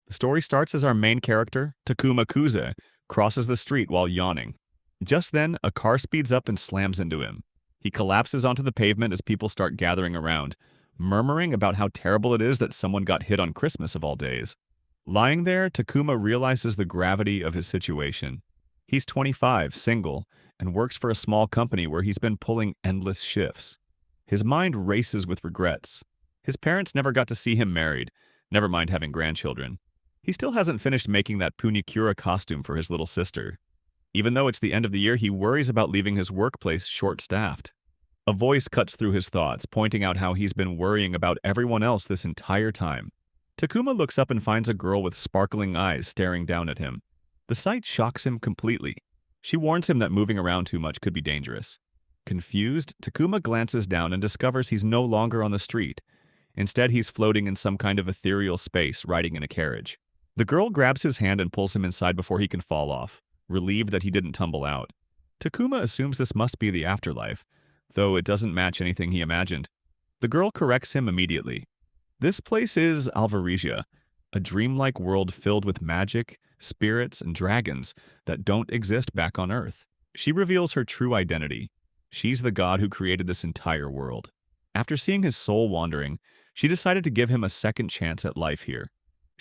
The story starts as our main character, Takuma Kuze, crosses the street while yawning. Just then, a car speeds up and slams into him. He collapses onto the pavement as people start gathering around, murmuring about how terrible it is that someone got hit on Christmas of all days. Lying there, Takuma realizes the gravity of his situation. He's 25, single, and works for a small company where he's been pulling endless shifts. His mind races with regrets. His parents never got to see him married, never mind having grandchildren. He still hasn't finished making that punicura costume for his little sister. Even though it's the end of the year, he worries about leaving his workplace short-staffed. A voice cuts through his thoughts, pointing out how he's been worrying about everyone else this entire time. Takuma looks up and finds a girl with sparkling eyes staring down at him. The sight shocks him completely. She warns him that moving around too much could be dangerous. Confused, Takuma glances down and discovers he's no longer on the street. Instead, he's floating in some kind of ethereal space, riding in a carriage. The girl grabs his hand and pulls him inside before he can fall off, relieved that he didn't tumble out. Takuma assumes this must be the afterlife, though it doesn't match anything he imagined. The girl corrects him immediately. This place is Alvaresia, a dreamlike world filled with magic, spirits, and dragons that don't exist back on Earth. She reveals her true identity. She's the god who created this entire world. After seeing his soul wandering, she decided to give him a second chance at life here.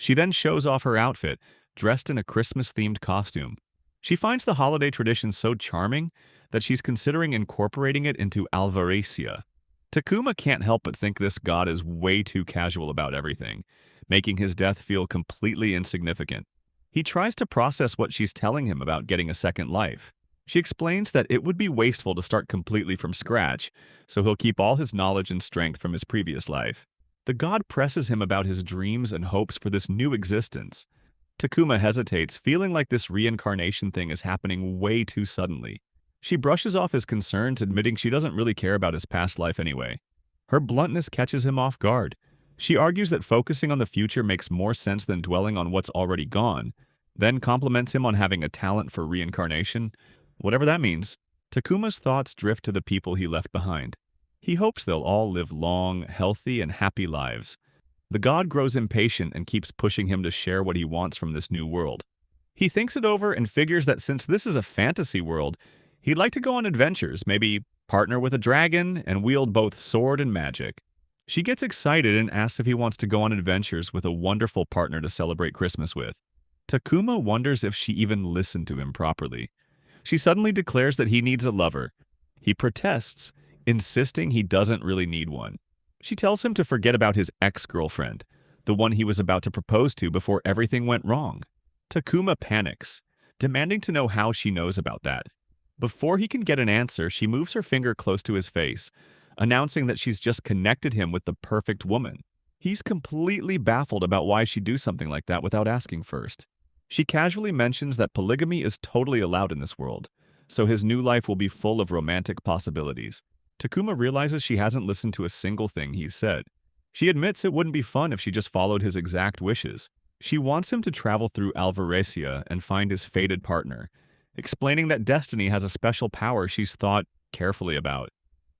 She then shows off her outfit, dressed in a Christmas-themed costume. She finds the holiday tradition so charming that she's considering incorporating it into Alvaresia. Takuma can't help but think this god is way too casual about everything, making his death feel completely insignificant. He tries to process what she's telling him about getting a second life. She explains that it would be wasteful to start completely from scratch, so he'll keep all his knowledge and strength from his previous life. The god presses him about his dreams and hopes for this new existence. Takuma hesitates, feeling like this reincarnation thing is happening way too suddenly. She brushes off his concerns, admitting she doesn't really care about his past life anyway. Her bluntness catches him off guard. She argues that focusing on the future makes more sense than dwelling on what's already gone, then compliments him on having a talent for reincarnation, whatever that means. Takuma's thoughts drift to the people he left behind. He hopes they'll all live long, healthy, and happy lives. The god grows impatient and keeps pushing him to share what he wants from this new world. He thinks it over and figures that since this is a fantasy world, he'd like to go on adventures, maybe partner with a dragon and wield both sword and magic. She gets excited and asks if he wants to go on adventures with a wonderful partner to celebrate Christmas with. Takuma wonders if she even listened to him properly. She suddenly declares that he needs a lover. He protests, insisting he doesn't really need one. She tells him to forget about his ex-girlfriend, the one he was about to propose to before everything went wrong. Takuma panics, demanding to know how she knows about that. Before he can get an answer, she moves her finger close to his face, announcing that she's just connected him with the perfect woman. He's completely baffled about why she'd do something like that without asking first. She casually mentions that polygamy is totally allowed in this world, so his new life will be full of romantic possibilities. Takuma realizes she hasn't listened to a single thing he's said. She admits it wouldn't be fun if she just followed his exact wishes. She wants him to travel through Alvaresia and find his fated partner, explaining that destiny has a special power she's thought carefully about.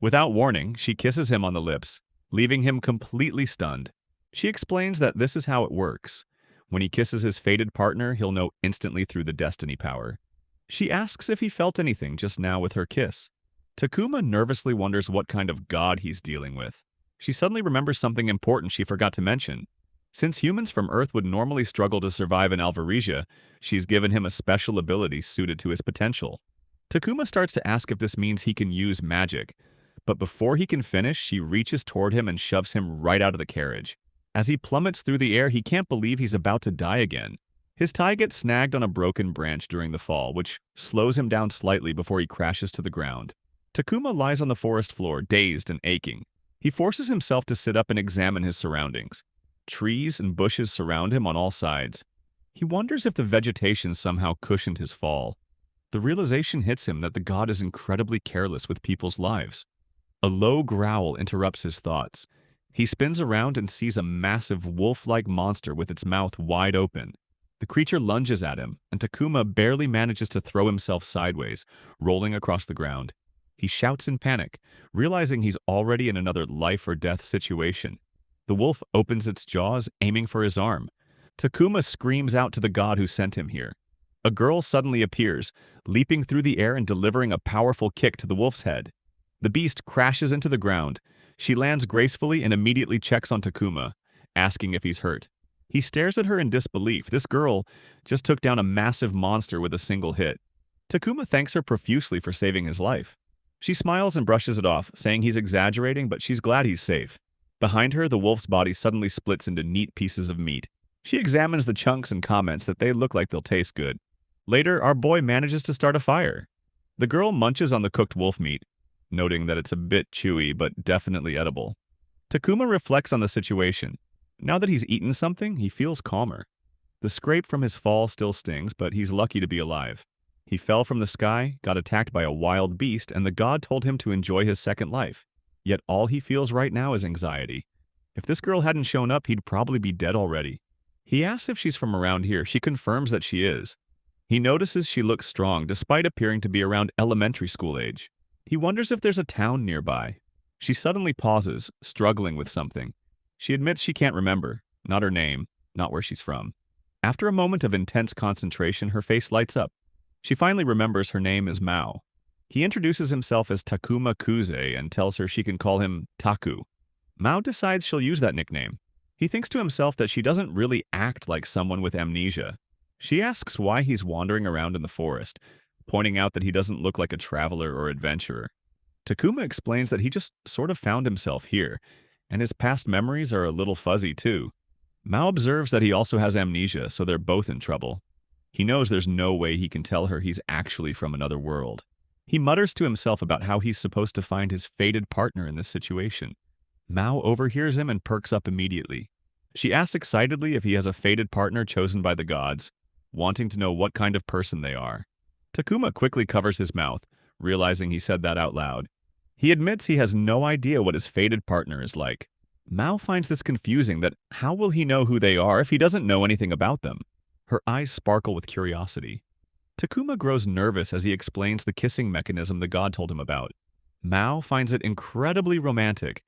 Without warning, she kisses him on the lips, leaving him completely stunned. She explains that this is how it works. When he kisses his fated partner, he'll know instantly through the destiny power. She asks if he felt anything just now with her kiss. Takuma nervously wonders what kind of god he's dealing with. She suddenly remembers something important she forgot to mention. Since humans from Earth would normally struggle to survive in Alvaresia, she's given him a special ability suited to his potential. Takuma starts to ask if this means he can use magic, but before he can finish, she reaches toward him and shoves him right out of the carriage. As he plummets through the air, he can't believe he's about to die again. His tie gets snagged on a broken branch during the fall, which slows him down slightly before he crashes to the ground. Takuma lies on the forest floor, dazed and aching. He forces himself to sit up and examine his surroundings. Trees and bushes surround him on all sides. He wonders if the vegetation somehow cushioned his fall. The realization hits him that the god is incredibly careless with people's lives. A low growl interrupts his thoughts. He spins around and sees a massive wolf-like monster with its mouth wide open. The creature lunges at him, and Takuma barely manages to throw himself sideways, rolling across the ground. He shouts in panic, realizing he's already in another life-or-death situation. The wolf opens its jaws, aiming for his arm. Takuma screams out to the god who sent him here. A girl suddenly appears, leaping through the air and delivering a powerful kick to the wolf's head. The beast crashes into the ground. She lands gracefully and immediately checks on Takuma, asking if he's hurt. He stares at her in disbelief. This girl just took down a massive monster with a single hit. Takuma thanks her profusely for saving his life. She smiles and brushes it off, saying he's exaggerating, but she's glad he's safe. Behind her, the wolf's body suddenly splits into neat pieces of meat. She examines the chunks and comments that they look like they'll taste good. Later, our boy manages to start a fire. The girl munches on the cooked wolf meat, noting that it's a bit chewy but definitely edible. Takuma reflects on the situation. Now that he's eaten something, he feels calmer. The scrape from his fall still stings, but he's lucky to be alive. He fell from the sky, got attacked by a wild beast, and the god told him to enjoy his second life. Yet all he feels right now is anxiety. If this girl hadn't shown up, he'd probably be dead already. He asks if she's from around here. She confirms that she is. He notices she looks strong, despite appearing to be around elementary school age. He wonders if there's a town nearby. She suddenly pauses, struggling with something. She admits she can't remember. Not her name, not where she's from. After a moment of intense concentration, her face lights up. She finally remembers her name is Mao. He introduces himself as Takuma Kuze and tells her she can call him Taku. Mao decides she'll use that nickname. He thinks to himself that she doesn't really act like someone with amnesia. She asks why he's wandering around in the forest, pointing out that he doesn't look like a traveler or adventurer. Takuma explains that he just sort of found himself here, and his past memories are a little fuzzy too. Mao observes that he also has amnesia, so they're both in trouble. He knows there's no way he can tell her he's actually from another world. He mutters to himself about how he's supposed to find his fated partner in this situation. Mao overhears him and perks up immediately. She asks excitedly if he has a fated partner chosen by the gods, wanting to know what kind of person they are. Takuma quickly covers his mouth, realizing he said that out loud. He admits he has no idea what his fated partner is like. Mao finds this confusing, that how will he know who they are if he doesn't know anything about them? Her eyes sparkle with curiosity. Takuma grows nervous as he explains the kissing mechanism the god told him about. Mao finds it incredibly romantic,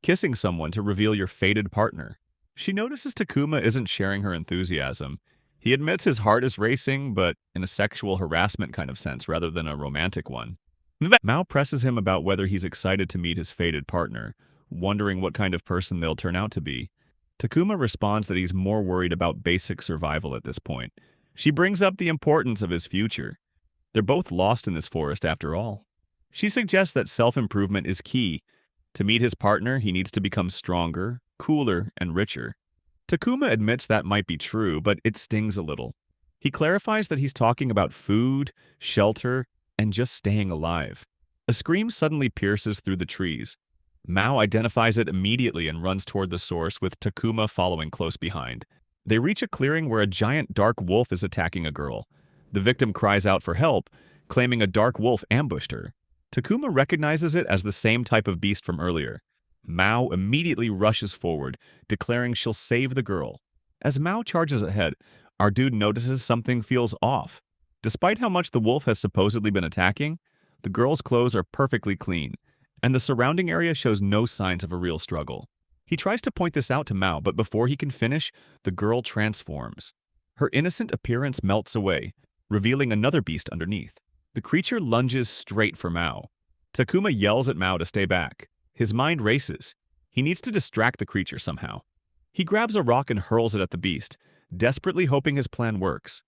kissing someone to reveal your fated partner. She notices Takuma isn't sharing her enthusiasm. He admits his heart is racing, but in a sexual harassment kind of sense rather than a romantic one. Mao presses him about whether he's excited to meet his fated partner, wondering what kind of person they'll turn out to be. Takuma responds that he's more worried about basic survival at this point. She brings up the importance of his future. They're both lost in this forest after all. She suggests that self-improvement is key. To meet his partner, he needs to become stronger, cooler, and richer. Takuma admits that might be true, but it stings a little. He clarifies that he's talking about food, shelter, and just staying alive. A scream suddenly pierces through the trees. Mao identifies it immediately and runs toward the source, with Takuma following close behind. They reach a clearing where a giant dark wolf is attacking a girl. The victim cries out for help, claiming a dark wolf ambushed her. Takuma recognizes it as the same type of beast from earlier. Mao immediately rushes forward, declaring she'll save the girl. As Mao charges ahead, our dude notices something feels off. Despite how much the wolf has supposedly been attacking, the girl's clothes are perfectly clean, and the surrounding area shows no signs of a real struggle. He tries to point this out to Mao, but before he can finish, the girl transforms. Her innocent appearance melts away, revealing another beast underneath. The creature lunges straight for Mao. Takuma yells at Mao to stay back. His mind races. He needs to distract the creature somehow. He grabs a rock and hurls it at the beast, desperately hoping his plan works.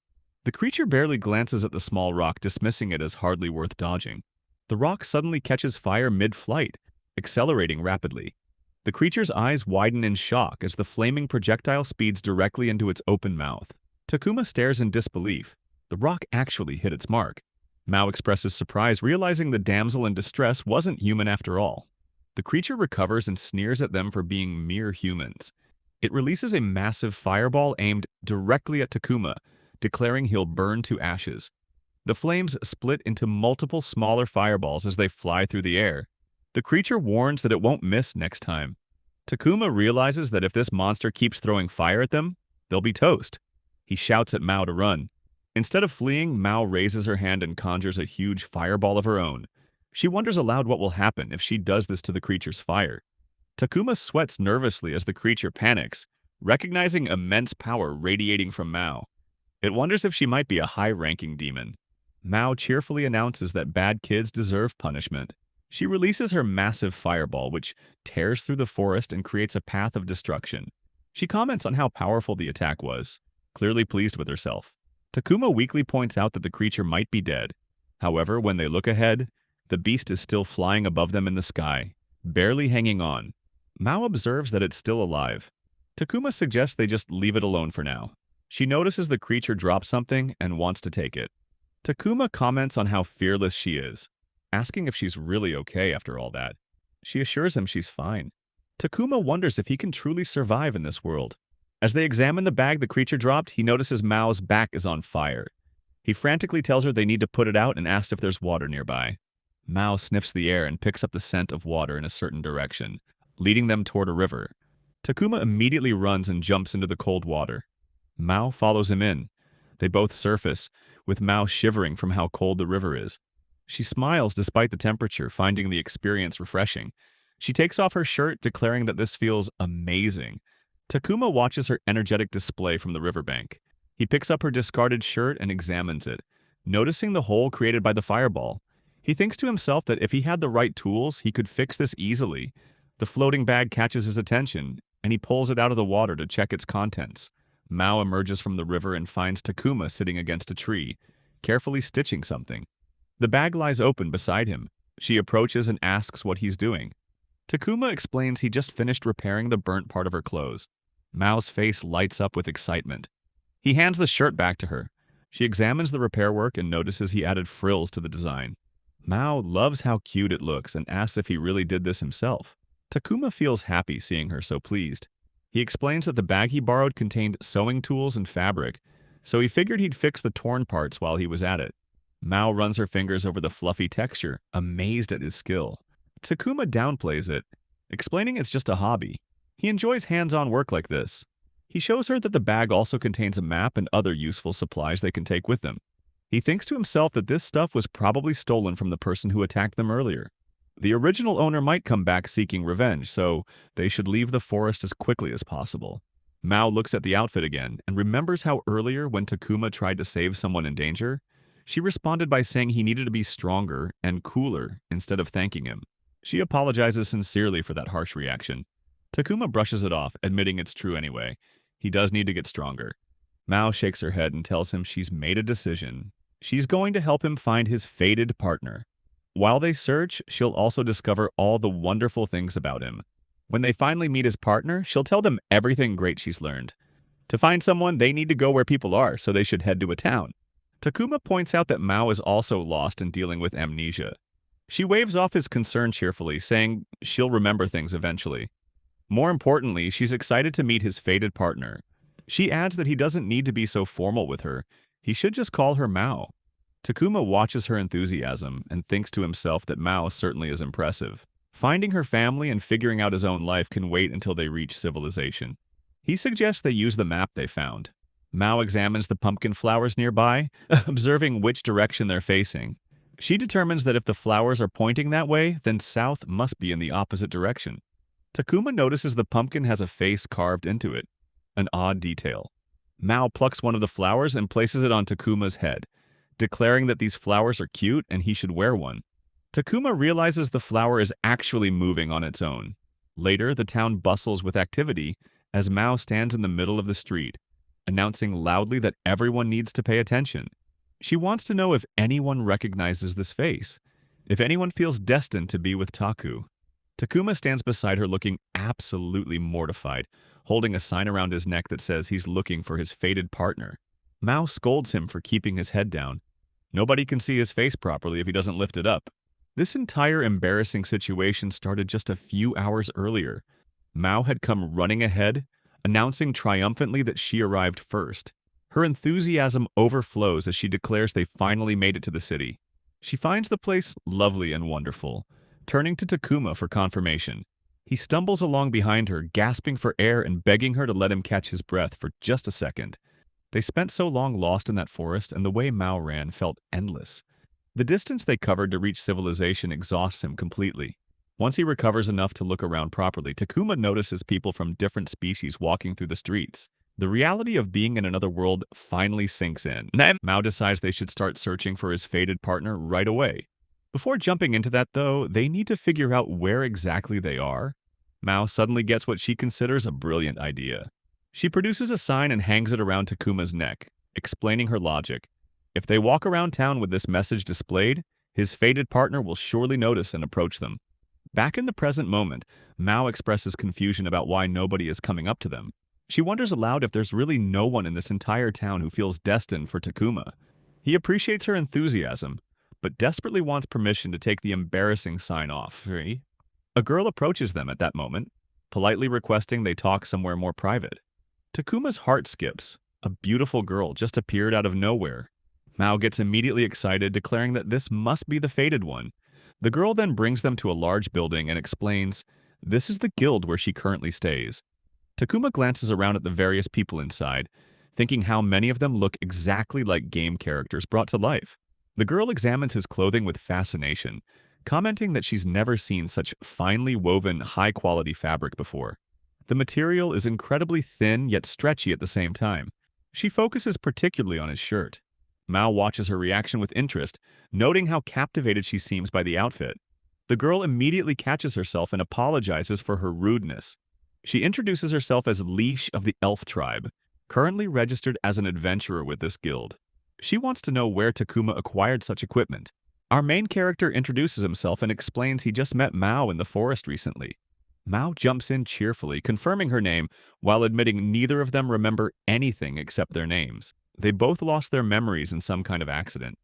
The creature barely glances at the small rock, dismissing it as hardly worth dodging. The rock suddenly catches fire mid-flight, accelerating rapidly. The creature's eyes widen in shock as the flaming projectile speeds directly into its open mouth. Takuma stares in disbelief. The rock actually hit its mark. Mao expresses surprise, realizing the damsel in distress wasn't human after all. The creature recovers and sneers at them for being mere humans. It releases a massive fireball aimed directly at Takuma, declaring he'll burn to ashes. The flames split into multiple smaller fireballs as they fly through the air. The creature warns that it won't miss next time. Takuma realizes that if this monster keeps throwing fire at them, they'll be toast. He shouts at Mao to run. Instead of fleeing, Mao raises her hand and conjures a huge fireball of her own. She wonders aloud what will happen if she does this to the creature's fire. Takuma sweats nervously as the creature panics, recognizing immense power radiating from Mao. It wonders if she might be a high-ranking demon. Mao cheerfully announces that bad kids deserve punishment. She releases her massive fireball, which tears through the forest and creates a path of destruction. She comments on how powerful the attack was, clearly pleased with herself. Takuma weakly points out that the creature might be dead. However, when they look ahead, the beast is still flying above them in the sky, barely hanging on. Mao observes that it's still alive. Takuma suggests they just leave it alone for now. She notices the creature drop something and wants to take it. Takuma comments on how fearless she is, asking if she's really okay after all that. She assures him she's fine. Takuma wonders if he can truly survive in this world. As they examine the bag the creature dropped, he notices Mao's back is on fire. He frantically tells her they need to put it out and asks if there's water nearby. Mao sniffs the air and picks up the scent of water in a certain direction, leading them toward a river. Takuma immediately runs and jumps into the cold water. Mao follows him in. They both surface, with Mao shivering from how cold the river is. She smiles despite the temperature, finding the experience refreshing. She takes off her shirt, declaring that this feels amazing. Takuma watches her energetic display from the riverbank. He picks up her discarded shirt and examines it, noticing the hole created by the fireball. He thinks to himself that if he had the right tools, he could fix this easily. The floating bag catches his attention, and he pulls it out of the water to check its contents. Mao emerges from the river and finds Takuma sitting against a tree, carefully stitching something. The bag lies open beside him. She approaches and asks what he's doing. Takuma explains he just finished repairing the burnt part of her clothes. Mao's face lights up with excitement. He hands the shirt back to her. She examines the repair work and notices he added frills to the design. Mao loves how cute it looks and asks if he really did this himself. Takuma feels happy seeing her so pleased. He explains that the bag he borrowed contained sewing tools and fabric, so he figured he'd fix the torn parts while he was at it. Mao runs her fingers over the fluffy texture, amazed at his skill. Takuma downplays it, explaining it's just a hobby. He enjoys hands-on work like this. He shows her that the bag also contains a map and other useful supplies they can take with them. He thinks to himself that this stuff was probably stolen from the person who attacked them earlier. The original owner might come back seeking revenge, so they should leave the forest as quickly as possible. Mao looks at the outfit again and remembers how earlier, when Takuma tried to save someone in danger, she responded by saying he needed to be stronger and cooler instead of thanking him. She apologizes sincerely for that harsh reaction. Takuma brushes it off, admitting it's true anyway. He does need to get stronger. Mao shakes her head and tells him she's made a decision. She's going to help him find his fated partner. While they search, she'll also discover all the wonderful things about him. When they finally meet his partner, she'll tell them everything great she's learned. To find someone, they need to go where people are, so they should head to a town. Takuma points out that Mao is also lost and dealing with amnesia. She waves off his concern cheerfully, saying she'll remember things eventually. More importantly, she's excited to meet his fated partner. She adds that he doesn't need to be so formal with her. He should just call her Mao. Takuma watches her enthusiasm and thinks to himself that Mao certainly is impressive. Finding her family and figuring out his own life can wait until they reach civilization. He suggests they use the map they found. Mao examines the pumpkin flowers nearby, observing which direction they're facing. She determines that if the flowers are pointing that way, then south must be in the opposite direction. Takuma notices the pumpkin has a face carved into it, an odd detail. Mao plucks one of the flowers and places it on Takuma's head, declaring that these flowers are cute and he should wear one. Takuma realizes the flower is actually moving on its own. Later, the town bustles with activity as Mao stands in the middle of the street, announcing loudly that everyone needs to pay attention. She wants to know if anyone recognizes this face, if anyone feels destined to be with Taku. Takuma stands beside her looking absolutely mortified, holding a sign around his neck that says he's looking for his fated partner. Mao scolds him for keeping his head down. Nobody can see his face properly if he doesn't lift it up. This entire embarrassing situation started just a few hours earlier. Mao had come running ahead, announcing triumphantly that she arrived first. Her enthusiasm overflows as she declares they finally made it to the city. She finds the place lovely and wonderful, turning to Takuma for confirmation. He stumbles along behind her, gasping for air and begging her to let him catch his breath for just a second. They spent so long lost in that forest, and the way Mao ran felt endless. The distance they covered to reach civilization exhausts him completely. Once he recovers enough to look around properly, Takuma notices people from different species walking through the streets. The reality of being in another world finally sinks in. Mao decides they should start searching for his fated partner right away. Before jumping into that, though, they need to figure out where exactly they are. Mao suddenly gets what she considers a brilliant idea. She produces a sign and hangs it around Takuma's neck, explaining her logic. If they walk around town with this message displayed, his fated partner will surely notice and approach them. Back in the present moment, Mao expresses confusion about why nobody is coming up to them. She wonders aloud if there's really no one in this entire town who feels destined for Takuma. He appreciates her enthusiasm, but desperately wants permission to take the embarrassing sign off. A girl approaches them at that moment, politely requesting they talk somewhere more private. Takuma's heart skips. A beautiful girl just appeared out of nowhere. Mao gets immediately excited, declaring that this must be the fated one. The girl then brings them to a large building and explains, this is the guild where she currently stays. Takuma glances around at the various people inside, thinking how many of them look exactly like game characters brought to life. The girl examines his clothing with fascination, commenting that she's never seen such finely woven, high-quality fabric before. The material is incredibly thin yet stretchy at the same time. She focuses particularly on his shirt. Mao watches her reaction with interest, noting how captivated she seems by the outfit. The girl immediately catches herself and apologizes for her rudeness. She introduces herself as Leash of the Elf Tribe, currently registered as an adventurer with this guild. She wants to know where Takuma acquired such equipment. Our main character introduces himself and explains he just met Mao in the forest recently. Mao jumps in cheerfully, confirming her name, while admitting neither of them remember anything except their names. They both lost their memories in some kind of accident.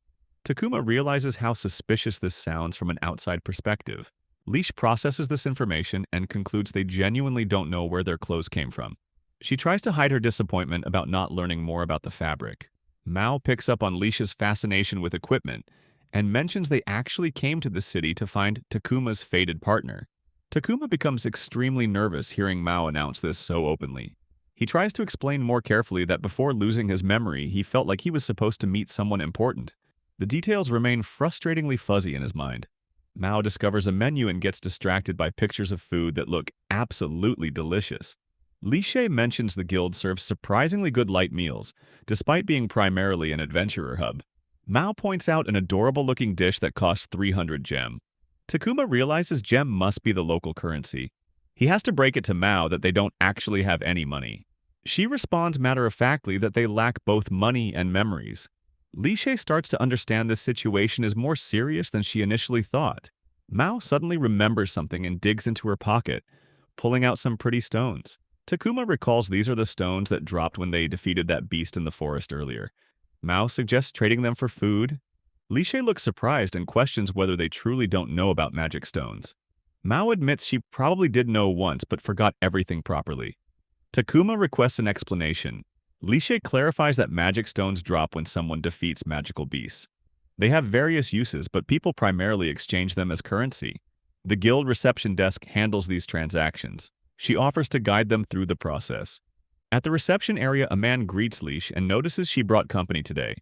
Takuma realizes how suspicious this sounds from an outside perspective. Leash processes this information and concludes they genuinely don't know where their clothes came from. She tries to hide her disappointment about not learning more about the fabric. Mao picks up on Leash's fascination with equipment and mentions they actually came to the city to find Takuma's fated partner. Takuma becomes extremely nervous hearing Mao announce this so openly. He tries to explain more carefully that before losing his memory, he felt like he was supposed to meet someone important. The details remain frustratingly fuzzy in his mind. Mao discovers a menu and gets distracted by pictures of food that look absolutely delicious. Lishe mentions the guild serves surprisingly good light meals, despite being primarily an adventurer hub. Mao points out an adorable-looking dish that costs 300 gem. Takuma realizes gem must be the local currency. He has to break it to Mao that they don't actually have any money. She responds matter-of-factly that they lack both money and memories. Lishe starts to understand this situation is more serious than she initially thought. Mao suddenly remembers something and digs into her pocket, pulling out some pretty stones. Takuma recalls these are the stones that dropped when they defeated that beast in the forest earlier. Mao suggests trading them for food. Lishe looks surprised and questions whether they truly don't know about magic stones. Mao admits she probably did know once but forgot everything properly. Takuma requests an explanation. Lishe clarifies that magic stones drop when someone defeats magical beasts. They have various uses, but people primarily exchange them as currency. The guild reception desk handles these transactions. She offers to guide them through the process. At the reception area, a man greets Leash and notices she brought company today.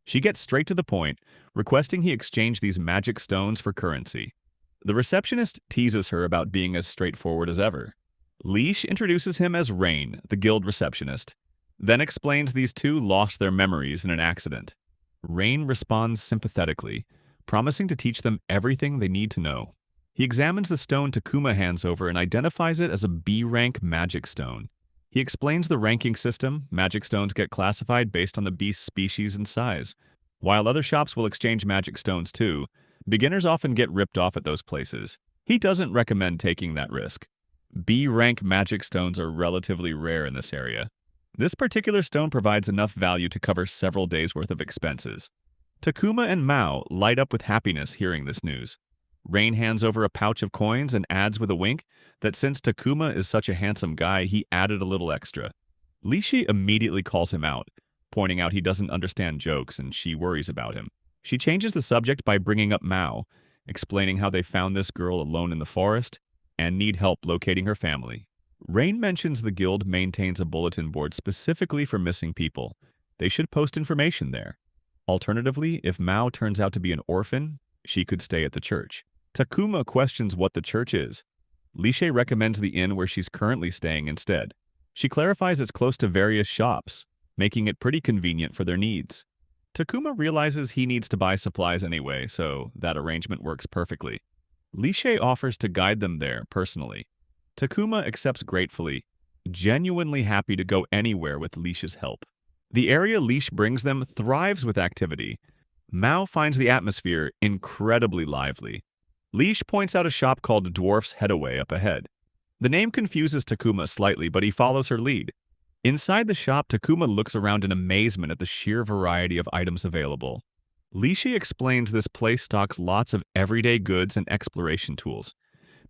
She gets straight to the point, requesting he exchange these magic stones for currency. The receptionist teases her about being as straightforward as ever. Leash introduces him as Rain, the guild receptionist, then explains these two lost their memories in an accident. Rain responds sympathetically, promising to teach them everything they need to know. He examines the stone Takuma hands over and identifies it as a B-rank magic stone. He explains the ranking system. Magic stones get classified based on the beast's species and size. While other shops will exchange magic stones too, beginners often get ripped off at those places. He doesn't recommend taking that risk. B-rank magic stones are relatively rare in this area. This particular stone provides enough value to cover several days' worth of expenses. Takuma and Mao light up with happiness hearing this news. Rain hands over a pouch of coins and adds with a wink that since Takuma is such a handsome guy, he added a little extra. Lishi immediately calls him out, pointing out he doesn't understand jokes and she worries about him. She changes the subject by bringing up Mao, explaining how they found this girl alone in the forest and need help locating her family. Rain mentions the guild maintains a bulletin board specifically for missing people. They should post information there. Alternatively, if Mao turns out to be an orphan, she could stay at the church. Takuma questions what the church is. Lishe recommends the inn where she's currently staying instead. She clarifies it's close to various shops, making it pretty convenient for their needs. Takuma realizes he needs to buy supplies anyway, so that arrangement works perfectly. Lishe offers to guide them there personally. Takuma accepts gratefully, genuinely happy to go anywhere with Lishe's help. The area Lishe brings them thrives with activity. Mao finds the atmosphere incredibly lively. Lishe points out a shop called Dwarf's Headaway up ahead. The name confuses Takuma slightly, but he follows her lead. Inside the shop, Takuma looks around in amazement at the sheer variety of items available. Lishe explains this place stocks lots of everyday goods and exploration tools.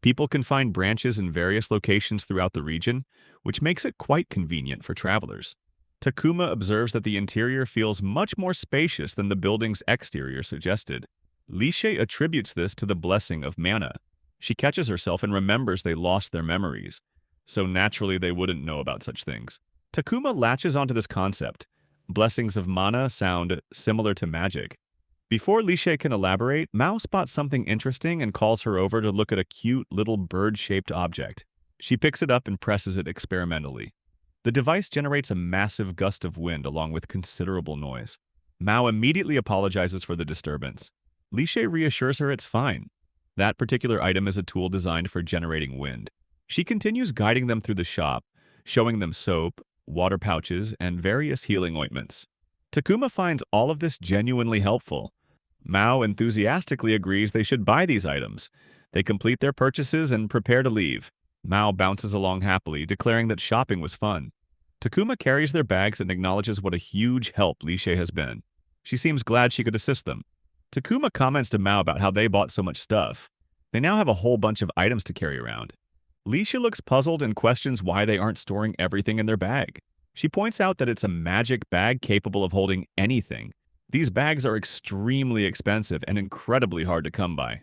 People can find branches in various locations throughout the region, which makes it quite convenient for travelers. Takuma observes that the interior feels much more spacious than the building's exterior suggested. Lishe attributes this to the blessing of mana. She catches herself and remembers they lost their memories, so naturally they wouldn't know about such things. Takuma latches onto this concept. Blessings of mana sound similar to magic. Before Lishe can elaborate, Mao spots something interesting and calls her over to look at a cute little bird-shaped object. She picks it up and presses it experimentally. The device generates a massive gust of wind along with considerable noise. Mao immediately apologizes for the disturbance. Lishe reassures her it's fine. That particular item is a tool designed for generating wind. She continues guiding them through the shop, showing them soap, water pouches, and various healing ointments. Takuma finds all of this genuinely helpful. Mao enthusiastically agrees they should buy these items. They complete their purchases and prepare to leave. Mao bounces along happily, declaring that shopping was fun. Takuma carries their bags and acknowledges what a huge help Lishe has been. She seems glad she could assist them. Takuma comments to Mao about how they bought so much stuff. They now have a whole bunch of items to carry around. Lishe looks puzzled and questions why they aren't storing everything in their bag. She points out that it's a magic bag capable of holding anything. These bags are extremely expensive and incredibly hard to come by.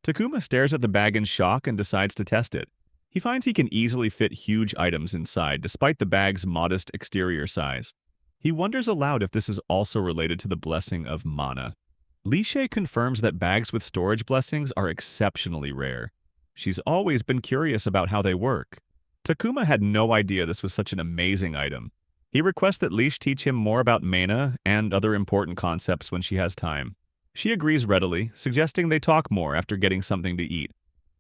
Takuma stares at the bag in shock and decides to test it. He finds he can easily fit huge items inside despite the bag's modest exterior size. He wonders aloud if this is also related to the blessing of mana. Lishe confirms that bags with storage blessings are exceptionally rare. She's always been curious about how they work. Takuma had no idea this was such an amazing item. He requests that Lishe teach him more about mana and other important concepts when she has time. She agrees readily, suggesting they talk more after getting something to eat.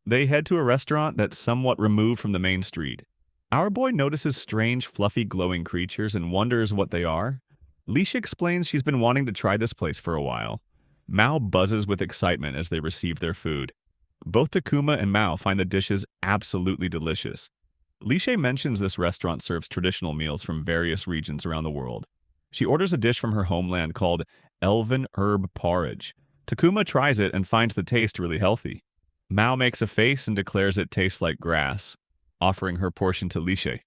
They head to a restaurant that's somewhat removed from the main street. Our boy notices strange, fluffy, glowing creatures and wonders what they are. Lishe explains she's been wanting to try this place for a while. Mao buzzes with excitement as they receive their food. Both Takuma and Mao find the dishes absolutely delicious. Lishe mentions this restaurant serves traditional meals from various regions around the world. She orders a dish from her homeland called Elven Herb Porridge. Takuma tries it and finds the taste really healthy. Mao makes a face and declares it tastes like grass, offering her portion to Lishe.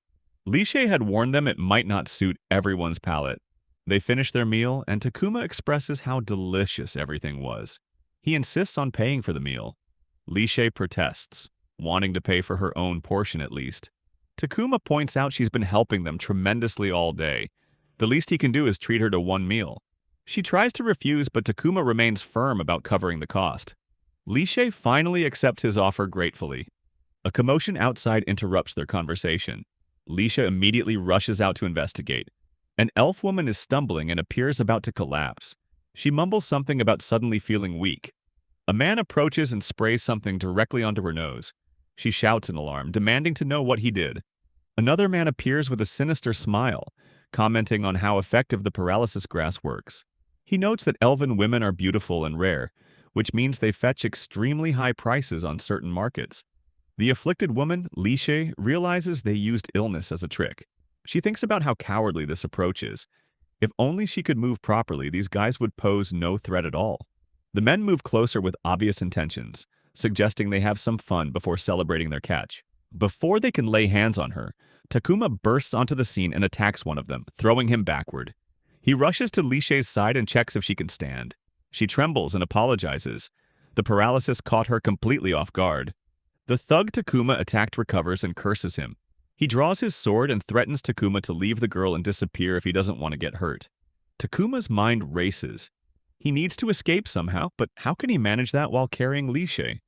Lishe had warned them it might not suit everyone's palate. They finish their meal, and Takuma expresses how delicious everything was. He insists on paying for the meal. Lishe protests, wanting to pay for her own portion at least. Takuma points out she's been helping them tremendously all day. The least he can do is treat her to one meal. She tries to refuse, but Takuma remains firm about covering the cost. Lishe finally accepts his offer gratefully. A commotion outside interrupts their conversation. Lishe immediately rushes out to investigate. An elf woman is stumbling and appears about to collapse. She mumbles something about suddenly feeling weak. A man approaches and sprays something directly onto her nose. She shouts in alarm, demanding to know what he did. Another man appears with a sinister smile, commenting on how effective the paralysis grass works. He notes that elven women are beautiful and rare, which means they fetch extremely high prices on certain markets. The afflicted woman, Lishe, realizes they used illness as a trick. She thinks about how cowardly this approach is. If only she could move properly, these guys would pose no threat at all. The men move closer with obvious intentions, suggesting they have some fun before celebrating their catch. Before they can lay hands on her, Takuma bursts onto the scene and attacks one of them, throwing him backward. He rushes to Lishe's side and checks if she can stand. She trembles and apologizes. The paralysis caught her completely off guard. The thug Takuma attacked recovers and curses him. He draws his sword and threatens Takuma to leave the girl and disappear if he doesn't want to get hurt. Takuma's mind races. He needs to escape somehow, but how can he manage that while carrying Lishe?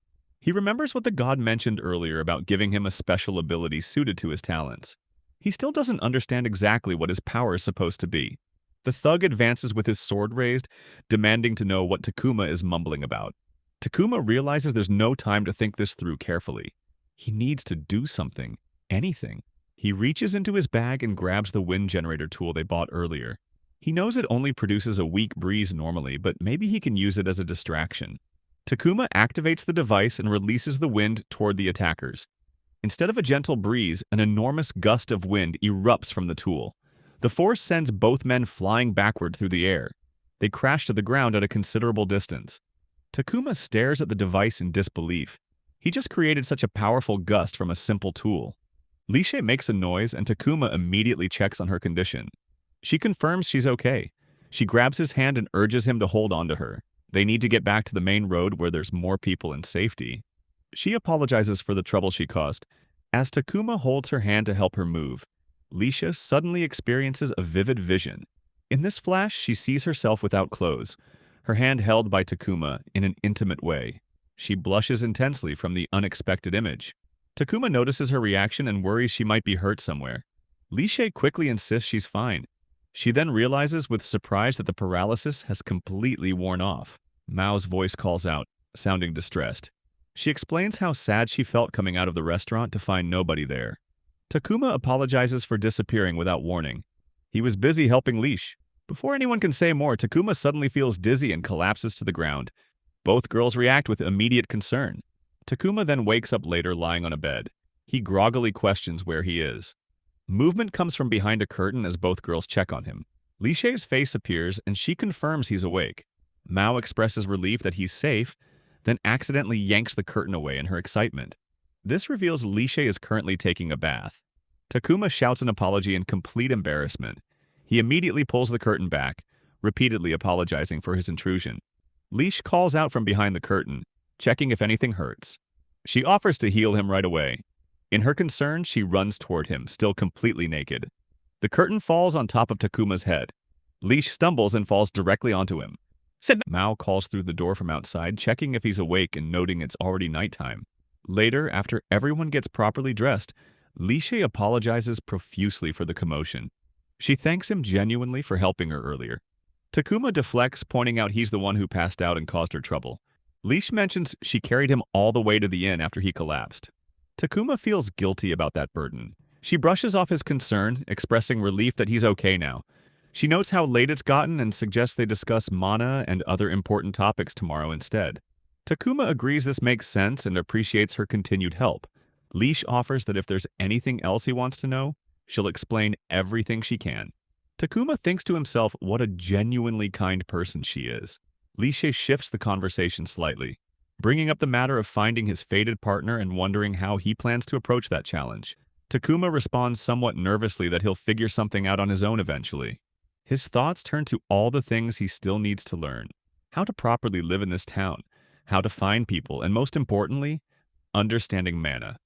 He remembers what the god mentioned earlier about giving him a special ability suited to his talents. He still doesn't understand exactly what his power is supposed to be. The thug advances with his sword raised, demanding to know what Takuma is mumbling about. Takuma realizes there's no time to think this through carefully. He needs to do something, anything. He reaches into his bag and grabs the wind generator tool they bought earlier. He knows it only produces a weak breeze normally, but maybe he can use it as a distraction. Takuma activates the device and releases the wind toward the attackers. Instead of a gentle breeze, an enormous gust of wind erupts from the tool. The force sends both men flying backward through the air. They crash to the ground at a considerable distance. Takuma stares at the device in disbelief. He just created such a powerful gust from a simple tool. Lishe makes a noise and Takuma immediately checks on her condition. She confirms she's okay. She grabs his hand and urges him to hold on to her. They need to get back to the main road where there's more people in safety. She apologizes for the trouble she caused. As Takuma holds her hand to help her move, Lisha suddenly experiences a vivid vision. In this flash, she sees herself without clothes, her hand held by Takuma in an intimate way. She blushes intensely from the unexpected image. Takuma notices her reaction and worries she might be hurt somewhere. Lishe quickly insists she's fine. She then realizes with surprise that the paralysis has completely worn off. Mao's voice calls out, sounding distressed. She explains how sad she felt coming out of the restaurant to find nobody there. Takuma apologizes for disappearing without warning. He was busy helping Leash. Before anyone can say more, Takuma suddenly feels dizzy and collapses to the ground. Both girls react with immediate concern. Takuma then wakes up later lying on a bed. He groggily questions where he is. Movement comes from behind a curtain as both girls check on him. Lishe's face appears and she confirms he's awake. Mao expresses relief that he's safe, then accidentally yanks the curtain away in her excitement. This reveals Lishe is currently taking a bath. Takuma shouts an apology in complete embarrassment. He immediately pulls the curtain back, repeatedly apologizing for his intrusion. Leash calls out from behind the curtain, checking if anything hurts. She offers to heal him right away. In her concern, she runs toward him, still completely naked. The curtain falls on top of Takuma's head. Leash stumbles and falls directly onto him. Mao calls through the door from outside, checking if he's awake and noting it's already nighttime. Later, after everyone gets properly dressed, Lishe apologizes profusely for the commotion. She thanks him genuinely for helping her earlier. Takuma deflects, pointing out he's the one who passed out and caused her trouble. Leash mentions she carried him all the way to the inn after he collapsed. Takuma feels guilty about that burden. She brushes off his concern, expressing relief that he's okay now. She notes how late it's gotten and suggests they discuss mana and other important topics tomorrow instead. Takuma agrees this makes sense and appreciates her continued help. Leash offers that if there's anything else he wants to know, she'll explain everything she can. Takuma thinks to himself what a genuinely kind person she is. Lishe shifts the conversation slightly, bringing up the matter of finding his fated partner and wondering how he plans to approach that challenge. Takuma responds somewhat nervously that he'll figure something out on his own eventually. His thoughts turn to all the things he still needs to learn. How to properly live in this town, how to find people, and most importantly, understanding mana.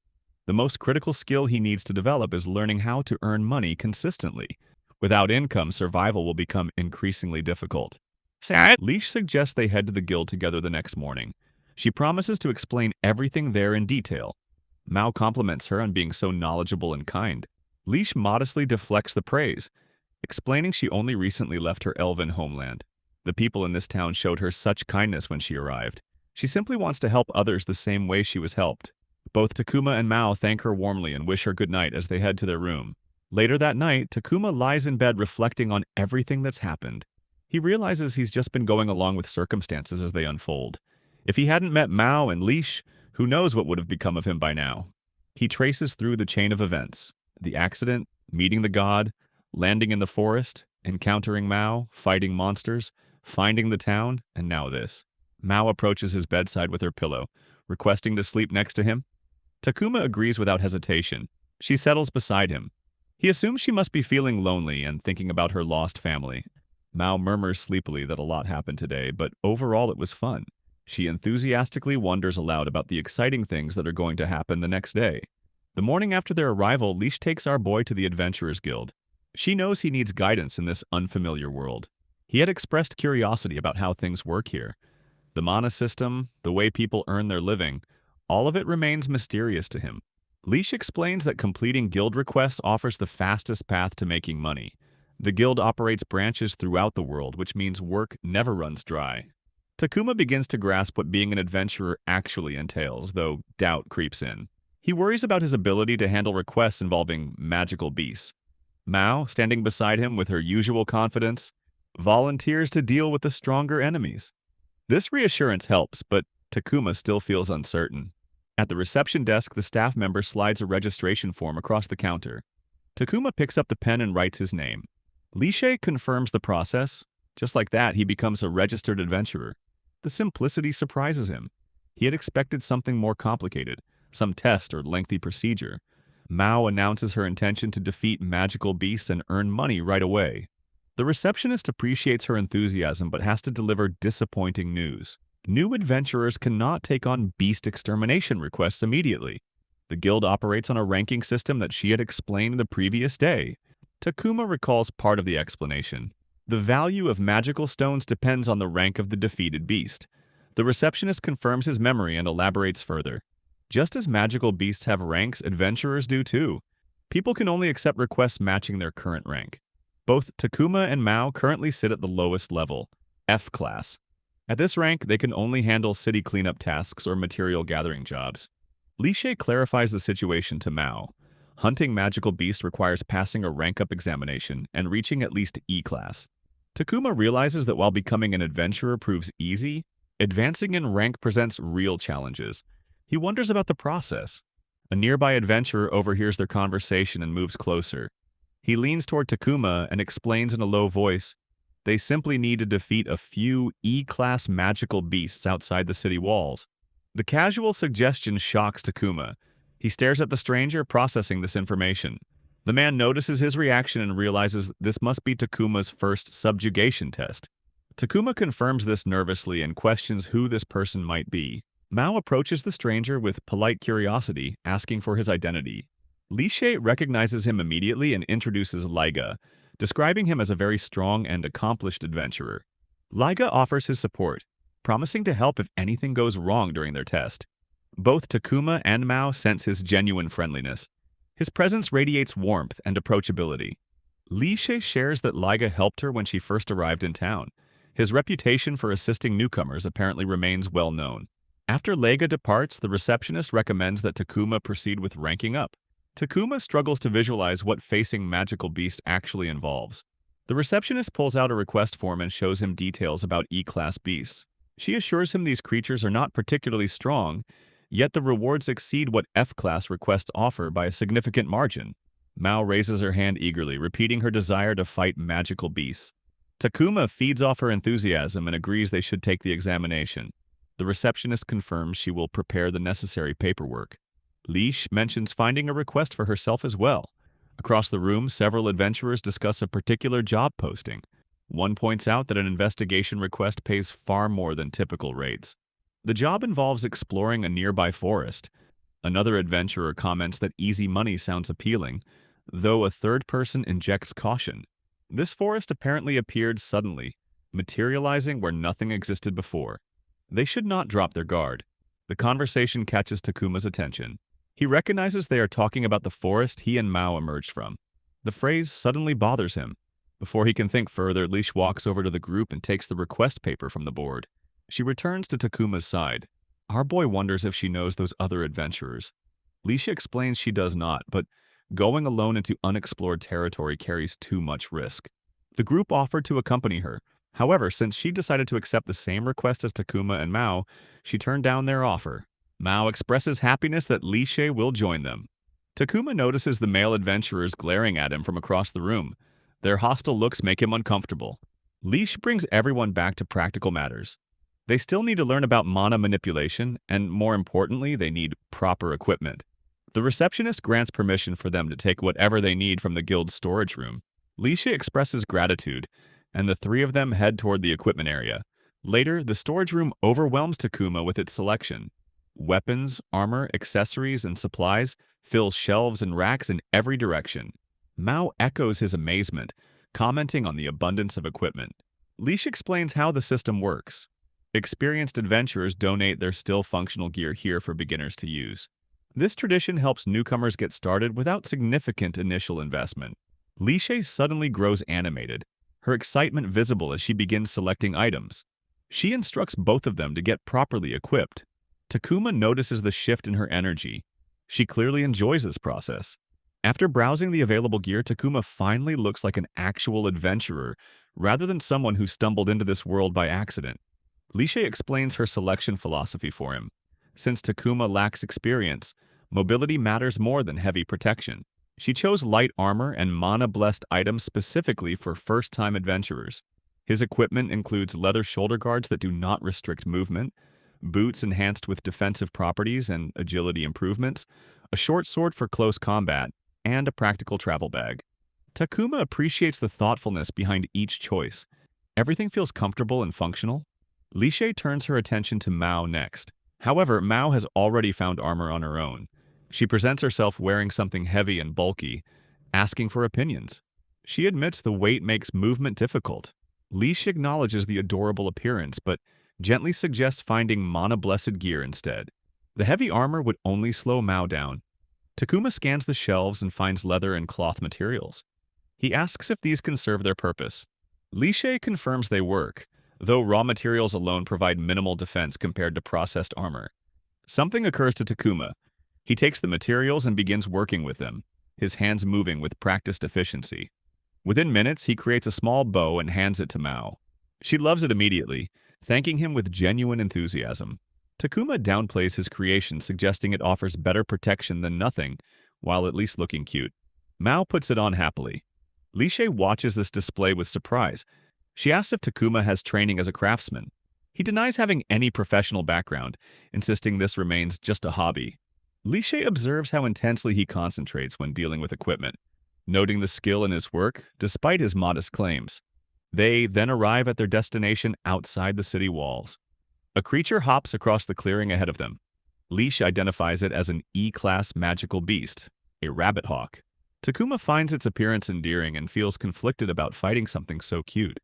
The most critical skill he needs to develop is learning how to earn money consistently. Without income, survival will become increasingly difficult. Leash suggests they head to the guild together the next morning. She promises to explain everything there in detail. Mao compliments her on being so knowledgeable and kind. Leash modestly deflects the praise, explaining she only recently left her elven homeland. The people in this town showed her such kindness when she arrived. She simply wants to help others the same way she was helped. Both Takuma and Mao thank her warmly and wish her good night as they head to their room. Later that night, Takuma lies in bed reflecting on everything that's happened. He realizes he's just been going along with circumstances as they unfold. If he hadn't met Mao and Leash, who knows what would have become of him by now. He traces through the chain of events. The accident, meeting the god, landing in the forest, encountering Mao, fighting monsters, finding the town, and now this. Mao approaches his bedside with her pillow, requesting to sleep next to him. Takuma agrees without hesitation. She settles beside him. He assumes she must be feeling lonely and thinking about her lost family. Mao murmurs sleepily that a lot happened today, but overall it was fun. She enthusiastically wonders aloud about the exciting things that are going to happen the next day. The morning after their arrival, Leash takes our boy to the Adventurers Guild. She knows he needs guidance in this unfamiliar world. He had expressed curiosity about how things work here. The mana system, the way people earn their living, all of it remains mysterious to him. Leash explains that completing guild requests offers the fastest path to making money. The guild operates branches throughout the world, which means work never runs dry. Takuma begins to grasp what being an adventurer actually entails, though doubt creeps in. He worries about his ability to handle requests involving magical beasts. Mao, standing beside him with her usual confidence, volunteers to deal with the stronger enemies. This reassurance helps, but Takuma still feels uncertain. At the reception desk, the staff member slides a registration form across the counter. Takuma picks up the pen and writes his name. Lishe confirms the process. Just like that, he becomes a registered adventurer. The simplicity surprises him. He had expected something more complicated, some test or lengthy procedure. Mao announces her intention to defeat magical beasts and earn money right away. The receptionist appreciates her enthusiasm but has to deliver disappointing news. New adventurers cannot take on beast extermination requests immediately. The guild operates on a ranking system that she had explained the previous day. Takuma recalls part of the explanation. The value of magical stones depends on the rank of the defeated beast. The receptionist confirms his memory and elaborates further. Just as magical beasts have ranks, adventurers do too. People can only accept requests matching their current rank. Both Takuma and Mao currently sit at the lowest level, F class. At this rank, they can only handle city cleanup tasks or material gathering jobs. Lishe clarifies the situation to Mao. Hunting magical beasts requires passing a rank-up examination and reaching at least E class. Takuma realizes that while becoming an adventurer proves easy, advancing in rank presents real challenges. He wonders about the process. A nearby adventurer overhears their conversation and moves closer. He leans toward Takuma and explains in a low voice, they simply need to defeat a few E-class magical beasts outside the city walls. The casual suggestion shocks Takuma. He stares at the stranger, processing this information. The man notices his reaction and realizes this must be Takuma's first subjugation test. Takuma confirms this nervously and questions who this person might be. Mao approaches the stranger with polite curiosity, asking for his identity. Lishe recognizes him immediately and introduces Liga, describing him as a very strong and accomplished adventurer. Liga offers his support, promising to help if anything goes wrong during their test. Both Takuma and Mao sense his genuine friendliness. His presence radiates warmth and approachability. Lishe shares that Liga helped her when she first arrived in town. His reputation for assisting newcomers apparently remains well known. After Liga departs, the receptionist recommends that Takuma proceed with ranking up. Takuma struggles to visualize what facing magical beasts actually involves. The receptionist pulls out a request form and shows him details about E-class beasts. She assures him these creatures are not particularly strong, yet the rewards exceed what F-class requests offer by a significant margin. Mao raises her hand eagerly, repeating her desire to fight magical beasts. Takuma feeds off her enthusiasm and agrees they should take the examination. The receptionist confirms she will prepare the necessary paperwork. Leash mentions finding a request for herself as well. Across the room, several adventurers discuss a particular job posting. One points out that an investigation request pays far more than typical rates. The job involves exploring a nearby forest. Another adventurer comments that easy money sounds appealing, though a third person injects caution. This forest apparently appeared suddenly, materializing where nothing existed before. They should not drop their guard. The conversation catches Takuma's attention. He recognizes they are talking about the forest he and Mao emerged from. The phrase suddenly bothers him. Before he can think further, Leash walks over to the group and takes the request paper from the board. She returns to Takuma's side. Our boy wonders if she knows those other adventurers. Leash explains she does not, but going alone into unexplored territory carries too much risk. The group offered to accompany her. However, since she decided to accept the same request as Takuma and Mao, she turned down their offer. Mao expresses happiness that Lishe will join them. Takuma notices the male adventurers glaring at him from across the room. Their hostile looks make him uncomfortable. Leash brings everyone back to practical matters. They still need to learn about mana manipulation, and more importantly, they need proper equipment. The receptionist grants permission for them to take whatever they need from the guild's storage room. Lishe expresses gratitude, and the three of them head toward the equipment area. Later, the storage room overwhelms Takuma with its selection. Weapons, armor, accessories, and supplies fill shelves and racks in every direction. Mao echoes his amazement, commenting on the abundance of equipment. Leash explains how the system works. Experienced adventurers donate their still functional gear here for beginners to use. This tradition helps newcomers get started without significant initial investment. Lishe suddenly grows animated, her excitement visible as she begins selecting items. She instructs both of them to get properly equipped. Takuma notices the shift in her energy. She clearly enjoys this process. After browsing the available gear, Takuma finally looks like an actual adventurer, rather than someone who stumbled into this world by accident. Lishe explains her selection philosophy for him. Since Takuma lacks experience, mobility matters more than heavy protection. She chose light armor and mana-blessed items specifically for first-time adventurers. His equipment includes leather shoulder guards that do not restrict movement, boots enhanced with defensive properties and agility improvements, a short sword for close combat, and a practical travel bag. Takuma appreciates the thoughtfulness behind each choice. Everything feels comfortable and functional. Lishe turns her attention to Mao next. However, Mao has already found armor on her own. She presents herself wearing something heavy and bulky, asking for opinions. She admits the weight makes movement difficult. Lishe acknowledges the adorable appearance, but gently suggests finding mana-blessed gear instead. The heavy armor would only slow Mao down. Takuma scans the shelves and finds leather and cloth materials. He asks if these can serve their purpose. Lishe confirms they work, though raw materials alone provide minimal defense compared to processed armor. Something occurs to Takuma. He takes the materials and begins working with them, his hands moving with practiced efficiency. Within minutes, he creates a small bow and hands it to Mao. She loves it immediately, thanking him with genuine enthusiasm. Takuma downplays his creation, suggesting it offers better protection than nothing, while at least looking cute. Mao puts it on happily. Lishe watches this display with surprise. She asks if Takuma has training as a craftsman. He denies having any professional background, insisting this remains just a hobby. Lishe observes how intensely he concentrates when dealing with equipment, noting the skill in his work despite his modest claims. They then arrive at their destination outside the city walls. A creature hops across the clearing ahead of them. Lishe identifies it as an E-class magical beast, a rabbit hawk. Takuma finds its appearance endearing and feels conflicted about fighting something so cute.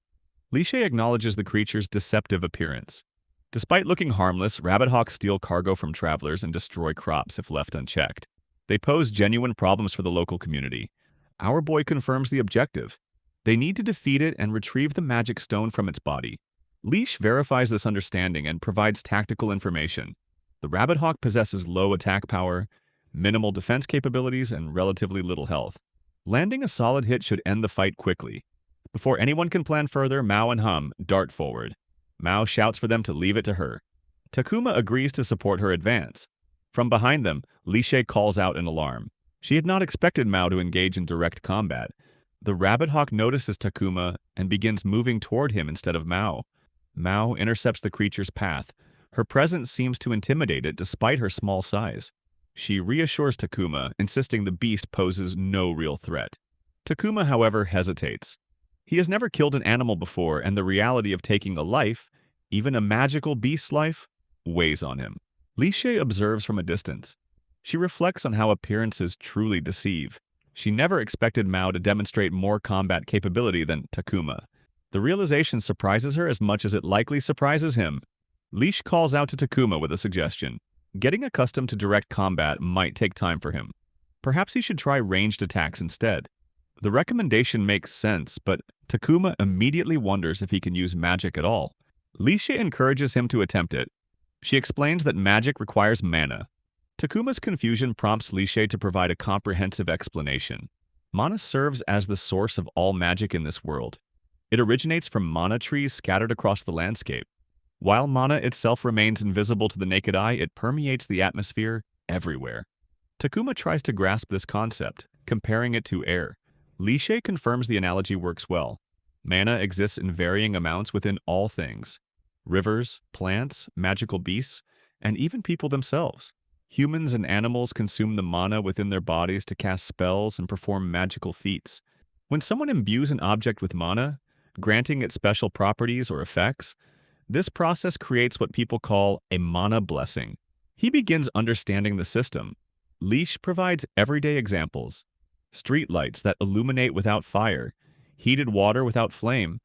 Lishe acknowledges the creature's deceptive appearance. Despite looking harmless, rabbit hawks steal cargo from travelers and destroy crops if left unchecked. They pose genuine problems for the local community. Our boy confirms the objective. They need to defeat it and retrieve the magic stone from its body. Lishe verifies this understanding and provides tactical information. The rabbit hawk possesses low attack power, minimal defense capabilities, and relatively little health. Landing a solid hit should end the fight quickly. Before anyone can plan further, Mao and Hum dart forward. Mao shouts for them to leave it to her. Takuma agrees to support her advance. From behind them, Lishe calls out an alarm. She had not expected Mao to engage in direct combat. The rabbit hawk notices Takuma and begins moving toward him instead of Mao. Mao intercepts the creature's path. Her presence seems to intimidate it despite her small size. She reassures Takuma, insisting the beast poses no real threat. Takuma, however, hesitates. He has never killed an animal before, and the reality of taking a life, even a magical beast's life, weighs on him. Lishe observes from a distance. She reflects on how appearances truly deceive. She never expected Mao to demonstrate more combat capability than Takuma. The realization surprises her as much as it likely surprises him. Lishe calls out to Takuma with a suggestion. Getting accustomed to direct combat might take time for him. Perhaps he should try ranged attacks instead. The recommendation makes sense, but Takuma immediately wonders if he can use magic at all. Lishe encourages him to attempt it. She explains that magic requires mana. Takuma's confusion prompts Lishe to provide a comprehensive explanation. Mana serves as the source of all magic in this world. It originates from mana trees scattered across the landscape. While mana itself remains invisible to the naked eye, it permeates the atmosphere everywhere. Takuma tries to grasp this concept, comparing it to air. Lishe confirms the analogy works well. Mana exists in varying amounts within all things. Rivers, plants, magical beasts, and even people themselves. Humans and animals consume the mana within their bodies to cast spells and perform magical feats. When someone imbues an object with mana, granting it special properties or effects, this process creates what people call a mana blessing. He begins understanding the system. Lishe provides everyday examples. Streetlights that illuminate without fire, heated water without flame.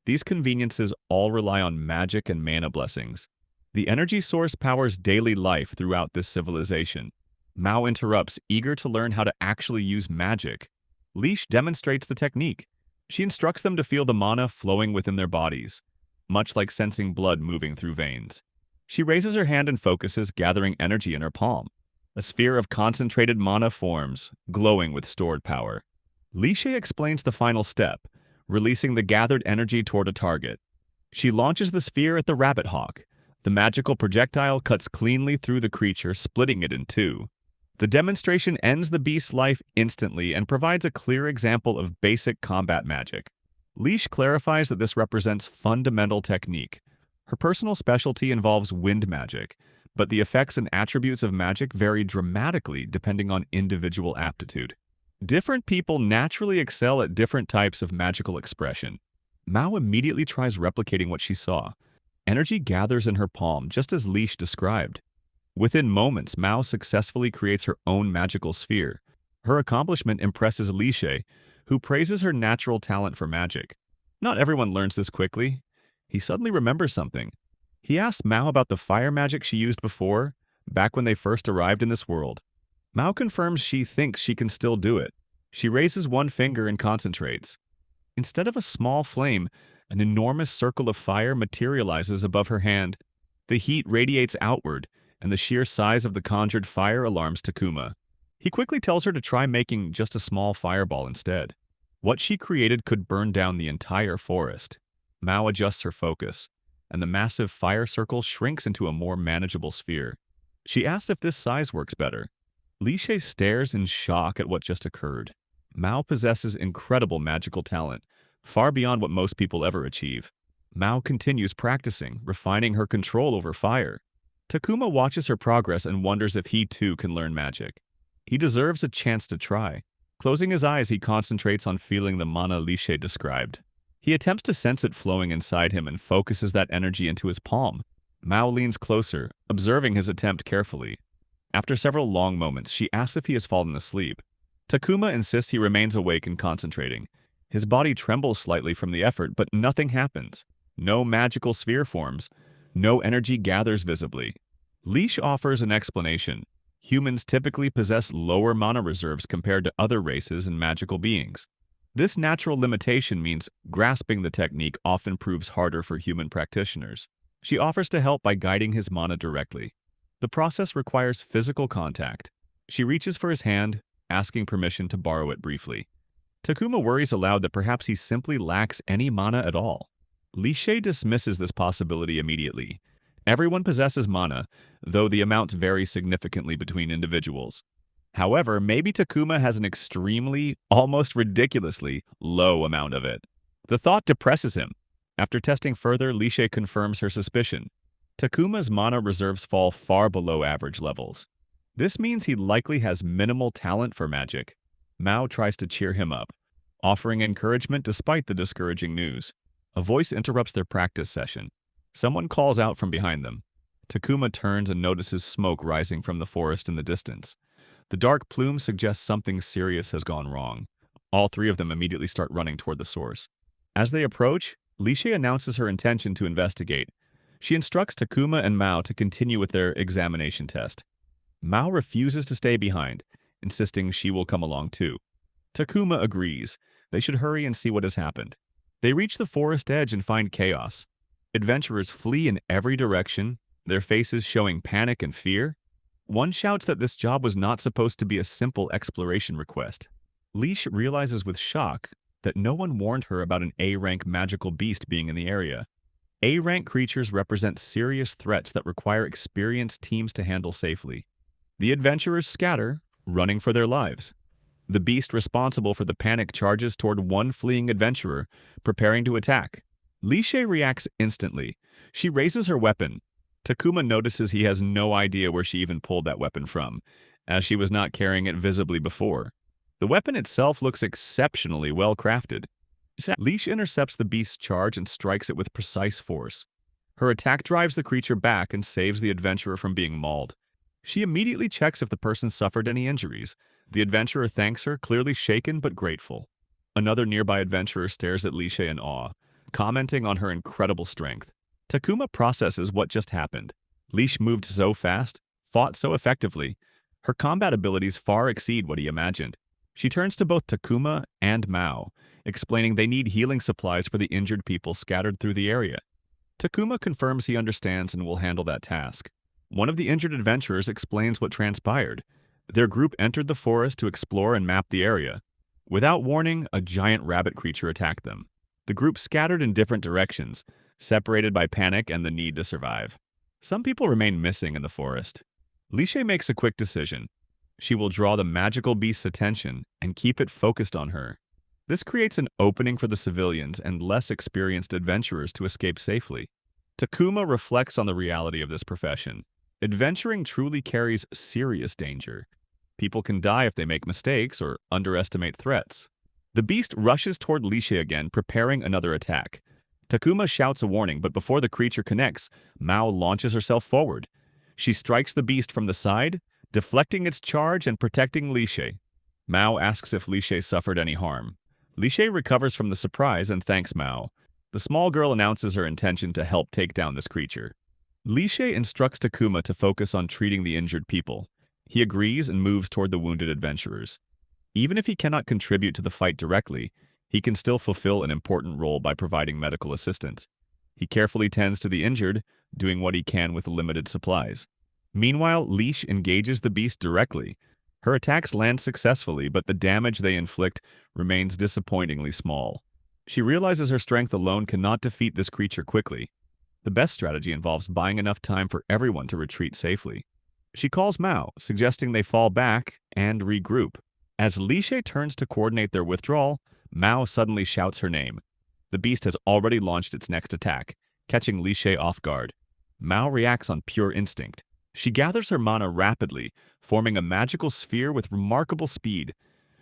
These conveniences all rely on magic and mana blessings. The energy source powers daily life throughout this civilization. Mao interrupts, eager to learn how to actually use magic. Leash demonstrates the technique. She instructs them to feel the mana flowing within their bodies, much like sensing blood moving through veins. She raises her hand and focuses, gathering energy in her palm. A sphere of concentrated mana forms, glowing with stored power. Lishe explains the final step, releasing the gathered energy toward a target. She launches the sphere at the rabbit hawk. The magical projectile cuts cleanly through the creature, splitting it in two. The demonstration ends the beast's life instantly and provides a clear example of basic combat magic. Leash clarifies that this represents fundamental technique. Her personal specialty involves wind magic, but the effects and attributes of magic vary dramatically depending on individual aptitude. Different people naturally excel at different types of magical expression. Mao immediately tries replicating what she saw. Energy gathers in her palm, just as Leash described. Within moments, Mao successfully creates her own magical sphere. Her accomplishment impresses Lishe, who praises her natural talent for magic. Not everyone learns this quickly. He suddenly remembers something. He asks Mao about the fire magic she used before, back when they first arrived in this world. Mao confirms she thinks she can still do it. She raises one finger and concentrates. Instead of a small flame, an enormous circle of fire materializes above her hand. The heat radiates outward, and the sheer size of the conjured fire alarms Takuma. He quickly tells her to try making just a small fireball instead. What she created could burn down the entire forest. Mao adjusts her focus, and the massive fire circle shrinks into a more manageable sphere. She asks if this size works better. Lishe stares in shock at what just occurred. Mao possesses incredible magical talent, far beyond what most people ever achieve. Mao continues practicing, refining her control over fire. Takuma watches her progress and wonders if he too can learn magic. He deserves a chance to try. Closing his eyes, he concentrates on feeling the mana Lishe described. He attempts to sense it flowing inside him and focuses that energy into his palm. Mao leans closer, observing his attempt carefully. After several long moments, she asks if he has fallen asleep. Takuma insists he remains awake and concentrating. His body trembles slightly from the effort, but nothing happens. No magical sphere forms. No energy gathers visibly. Leash offers an explanation. Humans typically possess lower mana reserves compared to other races and magical beings. This natural limitation means grasping the technique often proves harder for human practitioners. She offers to help by guiding his mana directly. The process requires physical contact. She reaches for his hand, asking permission to borrow it briefly. Takuma worries aloud that perhaps he simply lacks any mana at all. Lishe dismisses this possibility immediately. Everyone possesses mana, though the amounts vary significantly between individuals. However, maybe Takuma has an extremely, almost ridiculously, low amount of it. The thought depresses him. After testing further, Lishe confirms her suspicion. Takuma's mana reserves fall far below average levels. This means he likely has minimal talent for magic. Mao tries to cheer him up, offering encouragement despite the discouraging news. A voice interrupts their practice session. Someone calls out from behind them. Takuma turns and notices smoke rising from the forest in the distance. The dark plume suggests something serious has gone wrong. All three of them immediately start running toward the source. As they approach, Lishe announces her intention to investigate. She instructs Takuma and Mao to continue with their examination test. Mao refuses to stay behind, insisting she will come along too. Takuma agrees. They should hurry and see what has happened. They reach the forest edge and find chaos. Adventurers flee in every direction, their faces showing panic and fear. One shouts that this job was not supposed to be a simple exploration request. Leash realizes with shock that no one warned her about an A-rank magical beast being in the area. A-rank creatures represent serious threats that require experienced teams to handle safely. The adventurers scatter, running for their lives. The beast responsible for the panic charges toward one fleeing adventurer, preparing to attack. Lishe reacts instantly. She raises her weapon. Takuma notices he has no idea where she even pulled that weapon from, as she was not carrying it visibly before. The weapon itself looks exceptionally well crafted. Leash intercepts the beast's charge and strikes it with precise force. Her attack drives the creature back and saves the adventurer from being mauled. She immediately checks if the person suffered any injuries. The adventurer thanks her, clearly shaken but grateful. Another nearby adventurer stares at Lishe in awe. commenting on her incredible strength. Takuma processes what just happened. Leash moved so fast, fought so effectively. Her combat abilities far exceed what he imagined. She turns to both Takuma and Mao, explaining they need healing supplies for the injured people scattered through the area. Takuma confirms he understands and will handle that task. One of the injured adventurers explains what transpired. Their group entered the forest to explore and map the area. Without warning, a giant rabbit creature attacked them. The group scattered in different directions, separated by panic and the need to survive. Some people remain missing in the forest. Lishe makes a quick decision. She will draw the magical beast's attention and keep it focused on her. This creates an opening for the civilians and less experienced adventurers to escape safely. Takuma reflects on the reality of this profession. Adventuring truly carries serious danger. People can die if they make mistakes or underestimate threats. The beast rushes toward Lishe again, preparing another attack. Takuma shouts a warning, but before the creature connects, Mao launches herself forward. She strikes the beast from the side, deflecting its charge and protecting Lishe. Mao asks if Lishe suffered any harm. Lishe recovers from the surprise and thanks Mao. The small girl announces her intention to help take down this creature. Lishe instructs Takuma to focus on treating the injured people. He agrees and moves toward the wounded adventurers. Even if he cannot contribute to the fight directly, he can still fulfill an important role by providing medical assistance. He carefully tends to the injured, doing what he can with limited supplies. Meanwhile, Leash engages the beast directly. Her attacks land successfully, but the damage they inflict remains disappointingly small. She realizes her strength alone cannot defeat this creature quickly. The best strategy involves buying enough time for everyone to retreat safely. She calls Mao, suggesting they fall back and regroup. As Lishe turns to coordinate their withdrawal, Mao suddenly shouts her name. The beast has already launched its next attack, catching Lishe off guard. Mao reacts on pure instinct. She gathers her mana rapidly, forming a magical sphere with remarkable speed.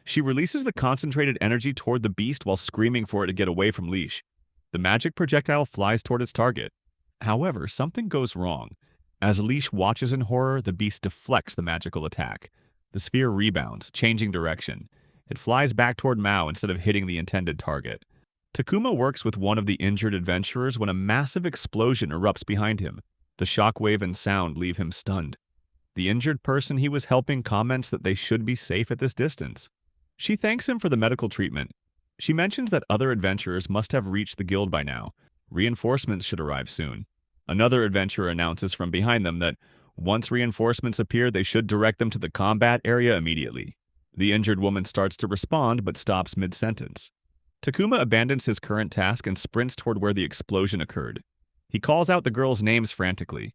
She releases the concentrated energy toward the beast while screaming for it to get away from Leash. The magic projectile flies toward its target. However, something goes wrong. As Leash watches in horror, the beast deflects the magical attack. The sphere rebounds, changing direction. It flies back toward Mao instead of hitting the intended target. Takuma works with one of the injured adventurers when a massive explosion erupts behind him. The shockwave and sound leave him stunned. The injured person he was helping comments that they should be safe at this distance. She thanks him for the medical treatment. She mentions that other adventurers must have reached the guild by now. Reinforcements should arrive soon. Another adventurer announces from behind them that once reinforcements appear, they should direct them to the combat area immediately. The injured woman starts to respond but stops mid-sentence. Takuma abandons his current task and sprints toward where the explosion occurred. He calls out the girls' names frantically.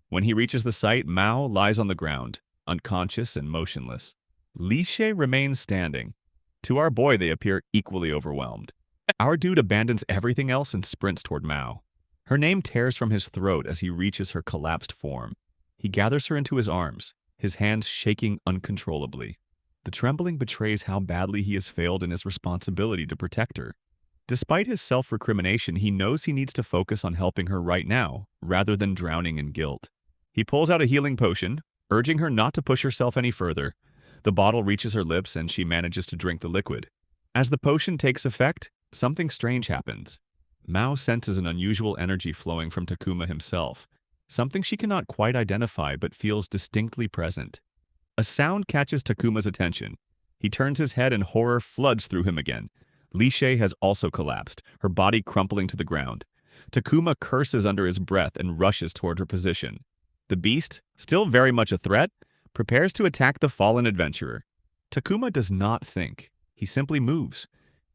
When he reaches the site, Mao lies on the ground, unconscious and motionless. Lishe remains standing. To our boy, they appear equally overwhelmed. Our dude abandons everything else and sprints toward Mao. Her name tears from his throat as he reaches her collapsed form. He gathers her into his arms, his hands shaking uncontrollably. The trembling betrays how badly he has failed in his responsibility to protect her. Despite his self-recrimination, he knows he needs to focus on helping her right now, rather than drowning in guilt. He pulls out a healing potion, urging her not to push herself any further. The bottle reaches her lips and she manages to drink the liquid. As the potion takes effect, something strange happens. Mao senses an unusual energy flowing from Takuma himself, something she cannot quite identify but feels distinctly present. A sound catches Takuma's attention. He turns his head and horror floods through him again. Lishe has also collapsed, her body crumpling to the ground. Takuma curses under his breath and rushes toward her position. The beast, still very much a threat, prepares to attack the fallen adventurer. Takuma does not think. He simply moves.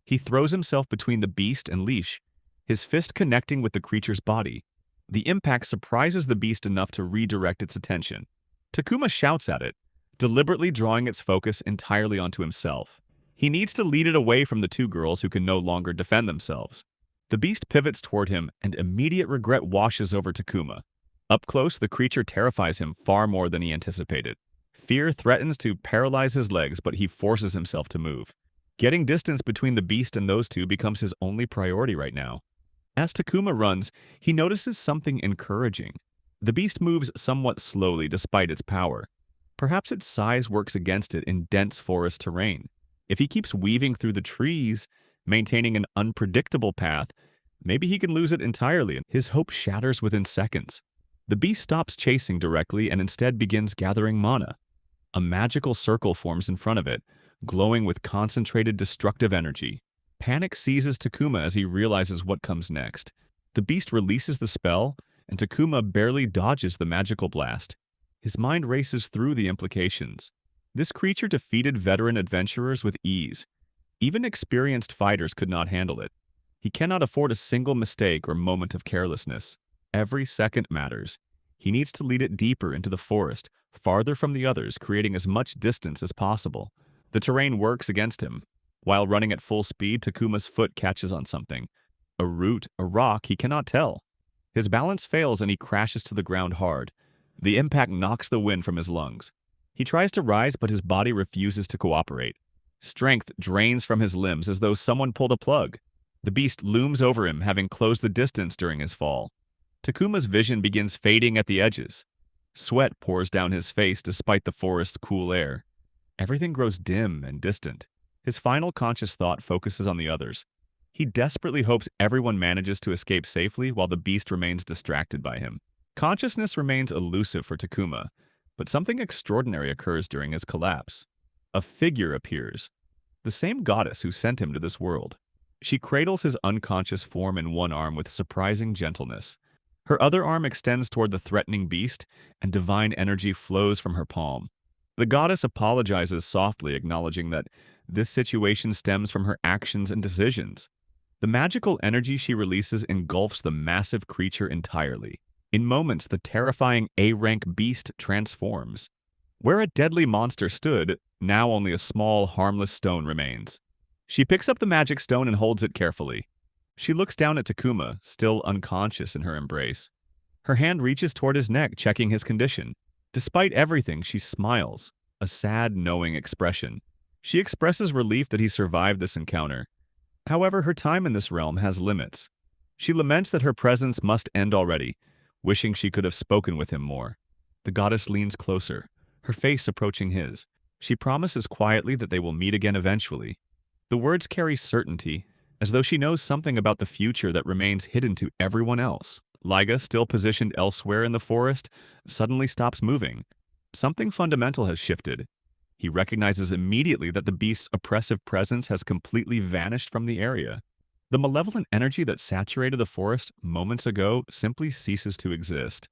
He throws himself between the beast and Leash, his fist connecting with the creature's body. The impact surprises the beast enough to redirect its attention. Takuma shouts at it, deliberately drawing its focus entirely onto himself. He needs to lead it away from the two girls who can no longer defend themselves. The beast pivots toward him, and immediate regret washes over Takuma. Up close, the creature terrifies him far more than he anticipated. Fear threatens to paralyze his legs, but he forces himself to move. Getting distance between the beast and those two becomes his only priority right now. As Takuma runs, he notices something encouraging. The beast moves somewhat slowly despite its power. Perhaps its size works against it in dense forest terrain. If he keeps weaving through the trees, maintaining an unpredictable path, Maybe he can lose it entirely, and his hope shatters within seconds. The beast stops chasing directly and instead begins gathering mana. A magical circle forms in front of it, glowing with concentrated destructive energy. Panic seizes Takuma as he realizes what comes next. The beast releases the spell, and Takuma barely dodges the magical blast. His mind races through the implications. This creature defeated veteran adventurers with ease. Even experienced fighters could not handle it. He cannot afford a single mistake or moment of carelessness. Every second matters. He needs to lead it deeper into the forest, farther from the others, creating as much distance as possible. The terrain works against him. While running at full speed, Takuma's foot catches on something. A root, a rock, he cannot tell. His balance fails and he crashes to the ground hard. The impact knocks the wind from his lungs. He tries to rise, but his body refuses to cooperate. Strength drains from his limbs as though someone pulled a plug. The beast looms over him, having closed the distance during his fall. Takuma's vision begins fading at the edges. Sweat pours down his face despite the forest's cool air. Everything grows dim and distant. His final conscious thought focuses on the others. He desperately hopes everyone manages to escape safely while the beast remains distracted by him. Consciousness remains elusive for Takuma, but something extraordinary occurs during his collapse. A figure appears, the same goddess who sent him to this world. She cradles his unconscious form in one arm with surprising gentleness. Her other arm extends toward the threatening beast, and divine energy flows from her palm. The goddess apologizes softly, acknowledging that this situation stems from her actions and decisions. The magical energy she releases engulfs the massive creature entirely. In moments, the terrifying A-rank beast transforms. Where a deadly monster stood, now only a small, harmless stone remains. She picks up the magic stone and holds it carefully. She looks down at Takuma, still unconscious in her embrace. Her hand reaches toward his neck, checking his condition. Despite everything, she smiles, a sad, knowing expression. She expresses relief that he survived this encounter. However, her time in this realm has limits. She laments that her presence must end already, wishing she could have spoken with him more. The goddess leans closer, her face approaching his. She promises quietly that they will meet again eventually. The words carry certainty, as though she knows something about the future that remains hidden to everyone else. Liga, still positioned elsewhere in the forest, suddenly stops moving. Something fundamental has shifted. He recognizes immediately that the beast's oppressive presence has completely vanished from the area. The malevolent energy that saturated the forest moments ago simply ceases to exist.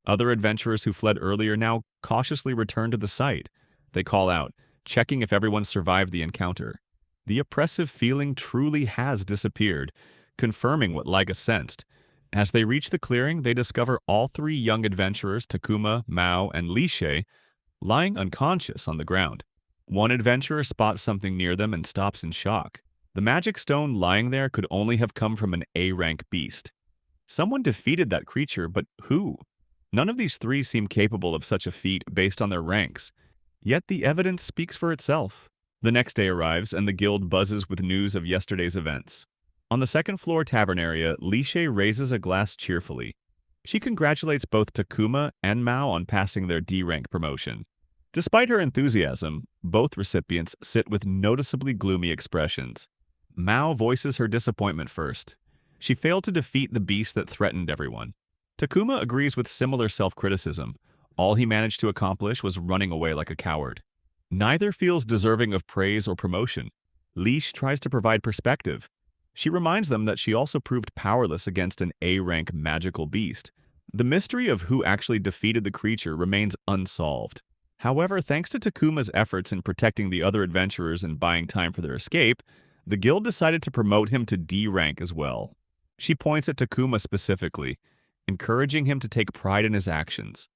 Other adventurers who fled earlier now cautiously return to the site. They call out, checking if everyone survived the encounter. The oppressive feeling truly has disappeared, confirming what Liga sensed. As they reach the clearing, they discover all three young adventurers, Takuma, Mao, and Lishe, lying unconscious on the ground. One adventurer spots something near them and stops in shock. The magic stone lying there could only have come from an A-rank beast. Someone defeated that creature, but who? None of these three seem capable of such a feat based on their ranks. Yet the evidence speaks for itself. The next day arrives, and the guild buzzes with news of yesterday's events. On the second-floor tavern area, Lishe raises a glass cheerfully. She congratulates both Takuma and Mao on passing their D-rank promotion. Despite her enthusiasm, both recipients sit with noticeably gloomy expressions. Mao voices her disappointment first. She failed to defeat the beast that threatened everyone. Takuma agrees with similar self-criticism. All he managed to accomplish was running away like a coward. Neither feels deserving of praise or promotion. Leash tries to provide perspective. She reminds them that she also proved powerless against an A-rank magical beast. The mystery of who actually defeated the creature remains unsolved. However, thanks to Takuma's efforts in protecting the other adventurers and buying time for their escape, the guild decided to promote him to D rank as well. She points at Takuma specifically, encouraging him to take pride in his actions.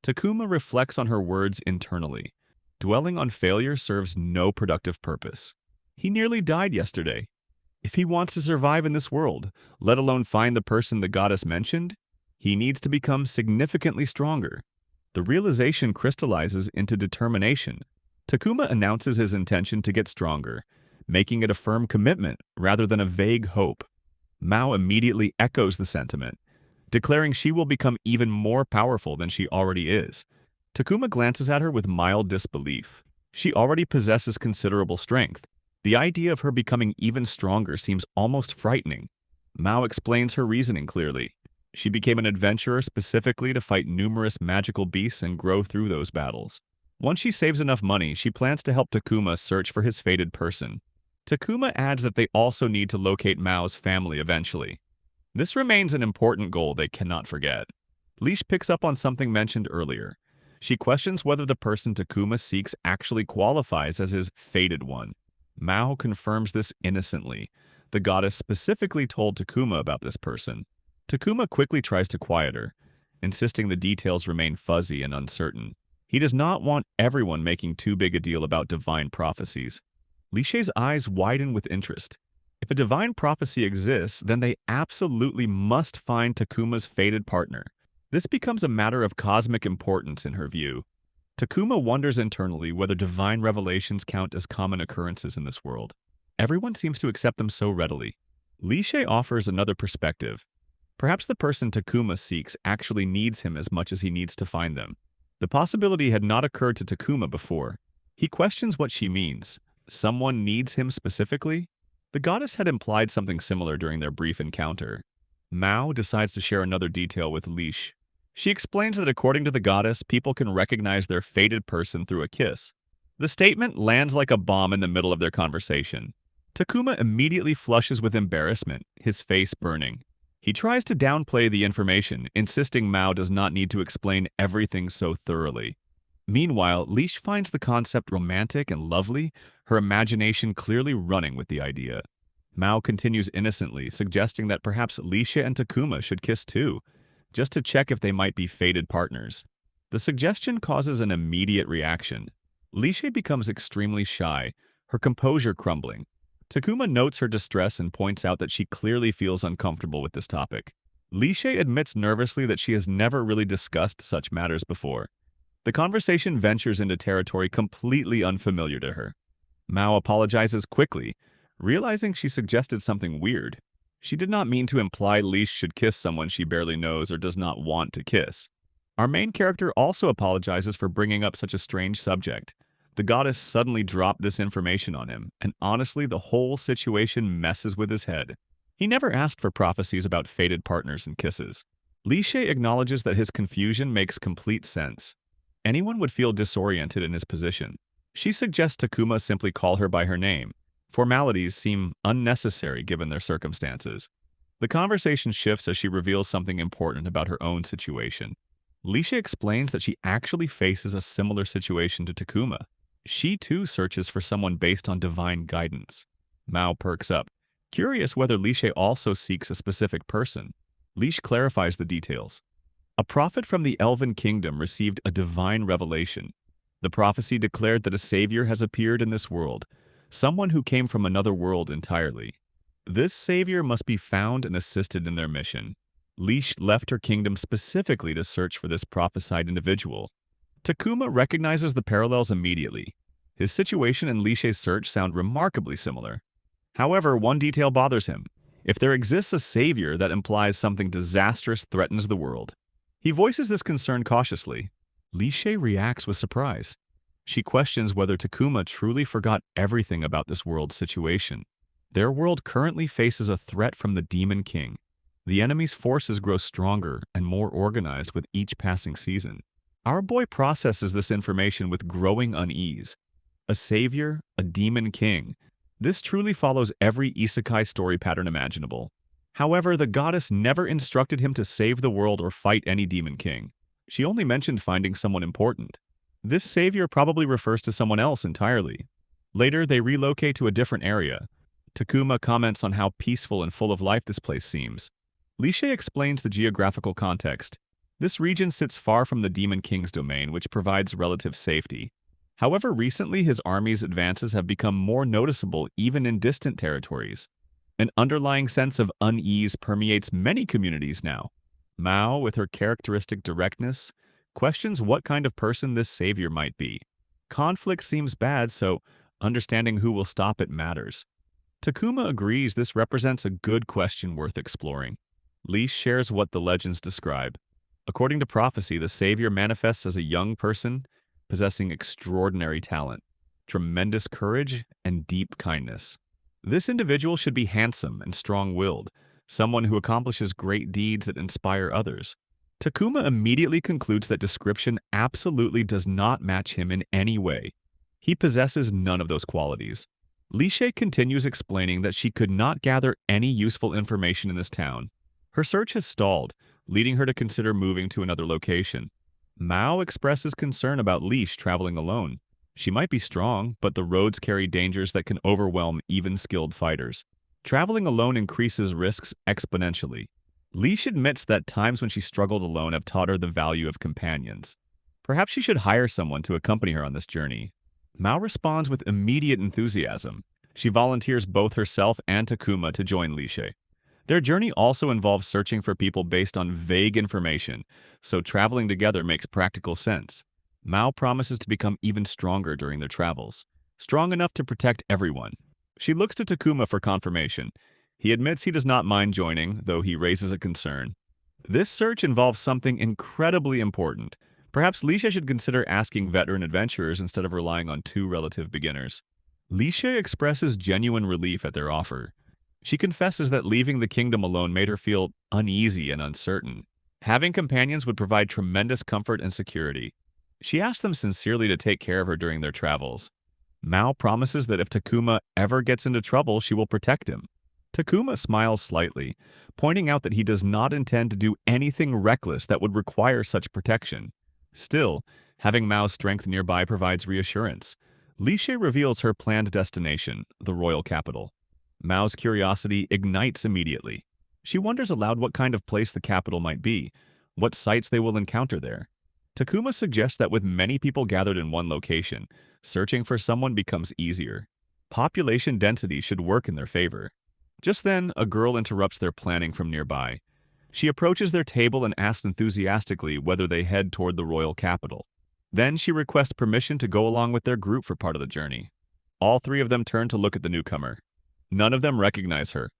Takuma reflects on her words internally. Dwelling on failure serves no productive purpose. He nearly died yesterday. If he wants to survive in this world, let alone find the person the goddess mentioned, he needs to become significantly stronger. The realization crystallizes into determination. Takuma announces his intention to get stronger, making it a firm commitment rather than a vague hope. Mao immediately echoes the sentiment, declaring she will become even more powerful than she already is. Takuma glances at her with mild disbelief. She already possesses considerable strength. The idea of her becoming even stronger seems almost frightening. Mao explains her reasoning clearly. She became an adventurer specifically to fight numerous magical beasts and grow through those battles. Once she saves enough money, she plans to help Takuma search for his fated person. Takuma adds that they also need to locate Mao's family eventually. This remains an important goal they cannot forget. Leash picks up on something mentioned earlier. She questions whether the person Takuma seeks actually qualifies as his fated one. Mao confirms this innocently. The goddess specifically told Takuma about this person. Takuma quickly tries to quiet her, insisting the details remain fuzzy and uncertain. He does not want everyone making too big a deal about divine prophecies. Lishe's eyes widen with interest. If a divine prophecy exists, then they absolutely must find Takuma's fated partner. This becomes a matter of cosmic importance in her view. Takuma wonders internally whether divine revelations count as common occurrences in this world. Everyone seems to accept them so readily. Lishe offers another perspective. Perhaps the person Takuma seeks actually needs him as much as he needs to find them. The possibility had not occurred to Takuma before. He questions what she means. Someone needs him specifically? The goddess had implied something similar during their brief encounter. Mao decides to share another detail with Lish. She explains that according to the goddess, people can recognize their fated person through a kiss. The statement lands like a bomb in the middle of their conversation. Takuma immediately flushes with embarrassment, his face burning. He tries to downplay the information, insisting Mao does not need to explain everything so thoroughly. Meanwhile, Lish finds the concept romantic and lovely, her imagination clearly running with the idea. Mao continues innocently, suggesting that perhaps Lishe and Takuma should kiss too, just to check if they might be fated partners. The suggestion causes an immediate reaction. Lishe becomes extremely shy, her composure crumbling. Takuma notes her distress and points out that she clearly feels uncomfortable with this topic. Lishe admits nervously that she has never really discussed such matters before. The conversation ventures into territory completely unfamiliar to her. Mao apologizes quickly, realizing she suggested something weird. She did not mean to imply Lish should kiss someone she barely knows or does not want to kiss. Our main character also apologizes for bringing up such a strange subject. The goddess suddenly dropped this information on him, and honestly, the whole situation messes with his head. He never asked for prophecies about fated partners and kisses. Lishe acknowledges that his confusion makes complete sense. Anyone would feel disoriented in his position. She suggests Takuma simply call her by her name. Formalities seem unnecessary given their circumstances. The conversation shifts as she reveals something important about her own situation. Lishe explains that she actually faces a similar situation to Takuma. She too searches for someone based on divine guidance. Mao perks up, curious whether Lishe also seeks a specific person. Lish clarifies the details. A prophet from the Elven Kingdom received a divine revelation. The prophecy declared that a savior has appeared in this world, someone who came from another world entirely. This savior must be found and assisted in their mission. Lish left her kingdom specifically to search for this prophesied individual. Takuma recognizes the parallels immediately. His situation and Lishe's search sound remarkably similar. However, one detail bothers him. If there exists a savior, that implies something disastrous threatens the world. He voices this concern cautiously. Lishe reacts with surprise. She questions whether Takuma truly forgot everything about this world's situation. Their world currently faces a threat from the Demon King. The enemy's forces grow stronger and more organized with each passing season. Our boy processes this information with growing unease. A savior, a demon king. This truly follows every isekai story pattern imaginable. However, the goddess never instructed him to save the world or fight any demon king. She only mentioned finding someone important. This savior probably refers to someone else entirely. Later, they relocate to a different area. Takuma comments on how peaceful and full of life this place seems. Lishe explains the geographical context. This region sits far from the Demon King's domain, which provides relative safety. However, recently his army's advances have become more noticeable even in distant territories. An underlying sense of unease permeates many communities now. Mao, with her characteristic directness, questions what kind of person this savior might be. Conflict seems bad, so understanding who will stop it matters. Takuma agrees this represents a good question worth exploring. Lish shares what the legends describe. According to prophecy, the savior manifests as a young person possessing extraordinary talent, tremendous courage, and deep kindness. This individual should be handsome and strong-willed, someone who accomplishes great deeds that inspire others. Takuma immediately concludes that description absolutely does not match him in any way. He possesses none of those qualities. Lishe continues explaining that she could not gather any useful information in this town. Her search has stalled, leading her to consider moving to another location. Mao expresses concern about Lish traveling alone. She might be strong, but the roads carry dangers that can overwhelm even skilled fighters. Traveling alone increases risks exponentially. Lish admits that times when she struggled alone have taught her the value of companions. Perhaps she should hire someone to accompany her on this journey. Mao responds with immediate enthusiasm. She volunteers both herself and Takuma to join Lishe. Their journey also involves searching for people based on vague information, so traveling together makes practical sense. Mao promises to become even stronger during their travels, strong enough to protect everyone. She looks to Takuma for confirmation. He admits he does not mind joining, though he raises a concern. This search involves something incredibly important. Perhaps Lishe should consider asking veteran adventurers instead of relying on two relative beginners. Lishe expresses genuine relief at their offer. She confesses that leaving the kingdom alone made her feel uneasy and uncertain. Having companions would provide tremendous comfort and security. She asks them sincerely to take care of her during their travels. Mao promises that if Takuma ever gets into trouble, she will protect him. Takuma smiles slightly, pointing out that he does not intend to do anything reckless that would require such protection. Still, having Mao's strength nearby provides reassurance. Lishe reveals her planned destination, the royal capital. Mao's curiosity ignites immediately. She wonders aloud what kind of place the capital might be, what sights they will encounter there. Takuma suggests that with many people gathered in one location, searching for someone becomes easier. Population density should work in their favor. Just then, a girl interrupts their planning from nearby. She approaches their table and asks enthusiastically whether they head toward the royal capital. Then she requests permission to go along with their group for part of the journey. All three of them turn to look at the newcomer. None of them recognize her.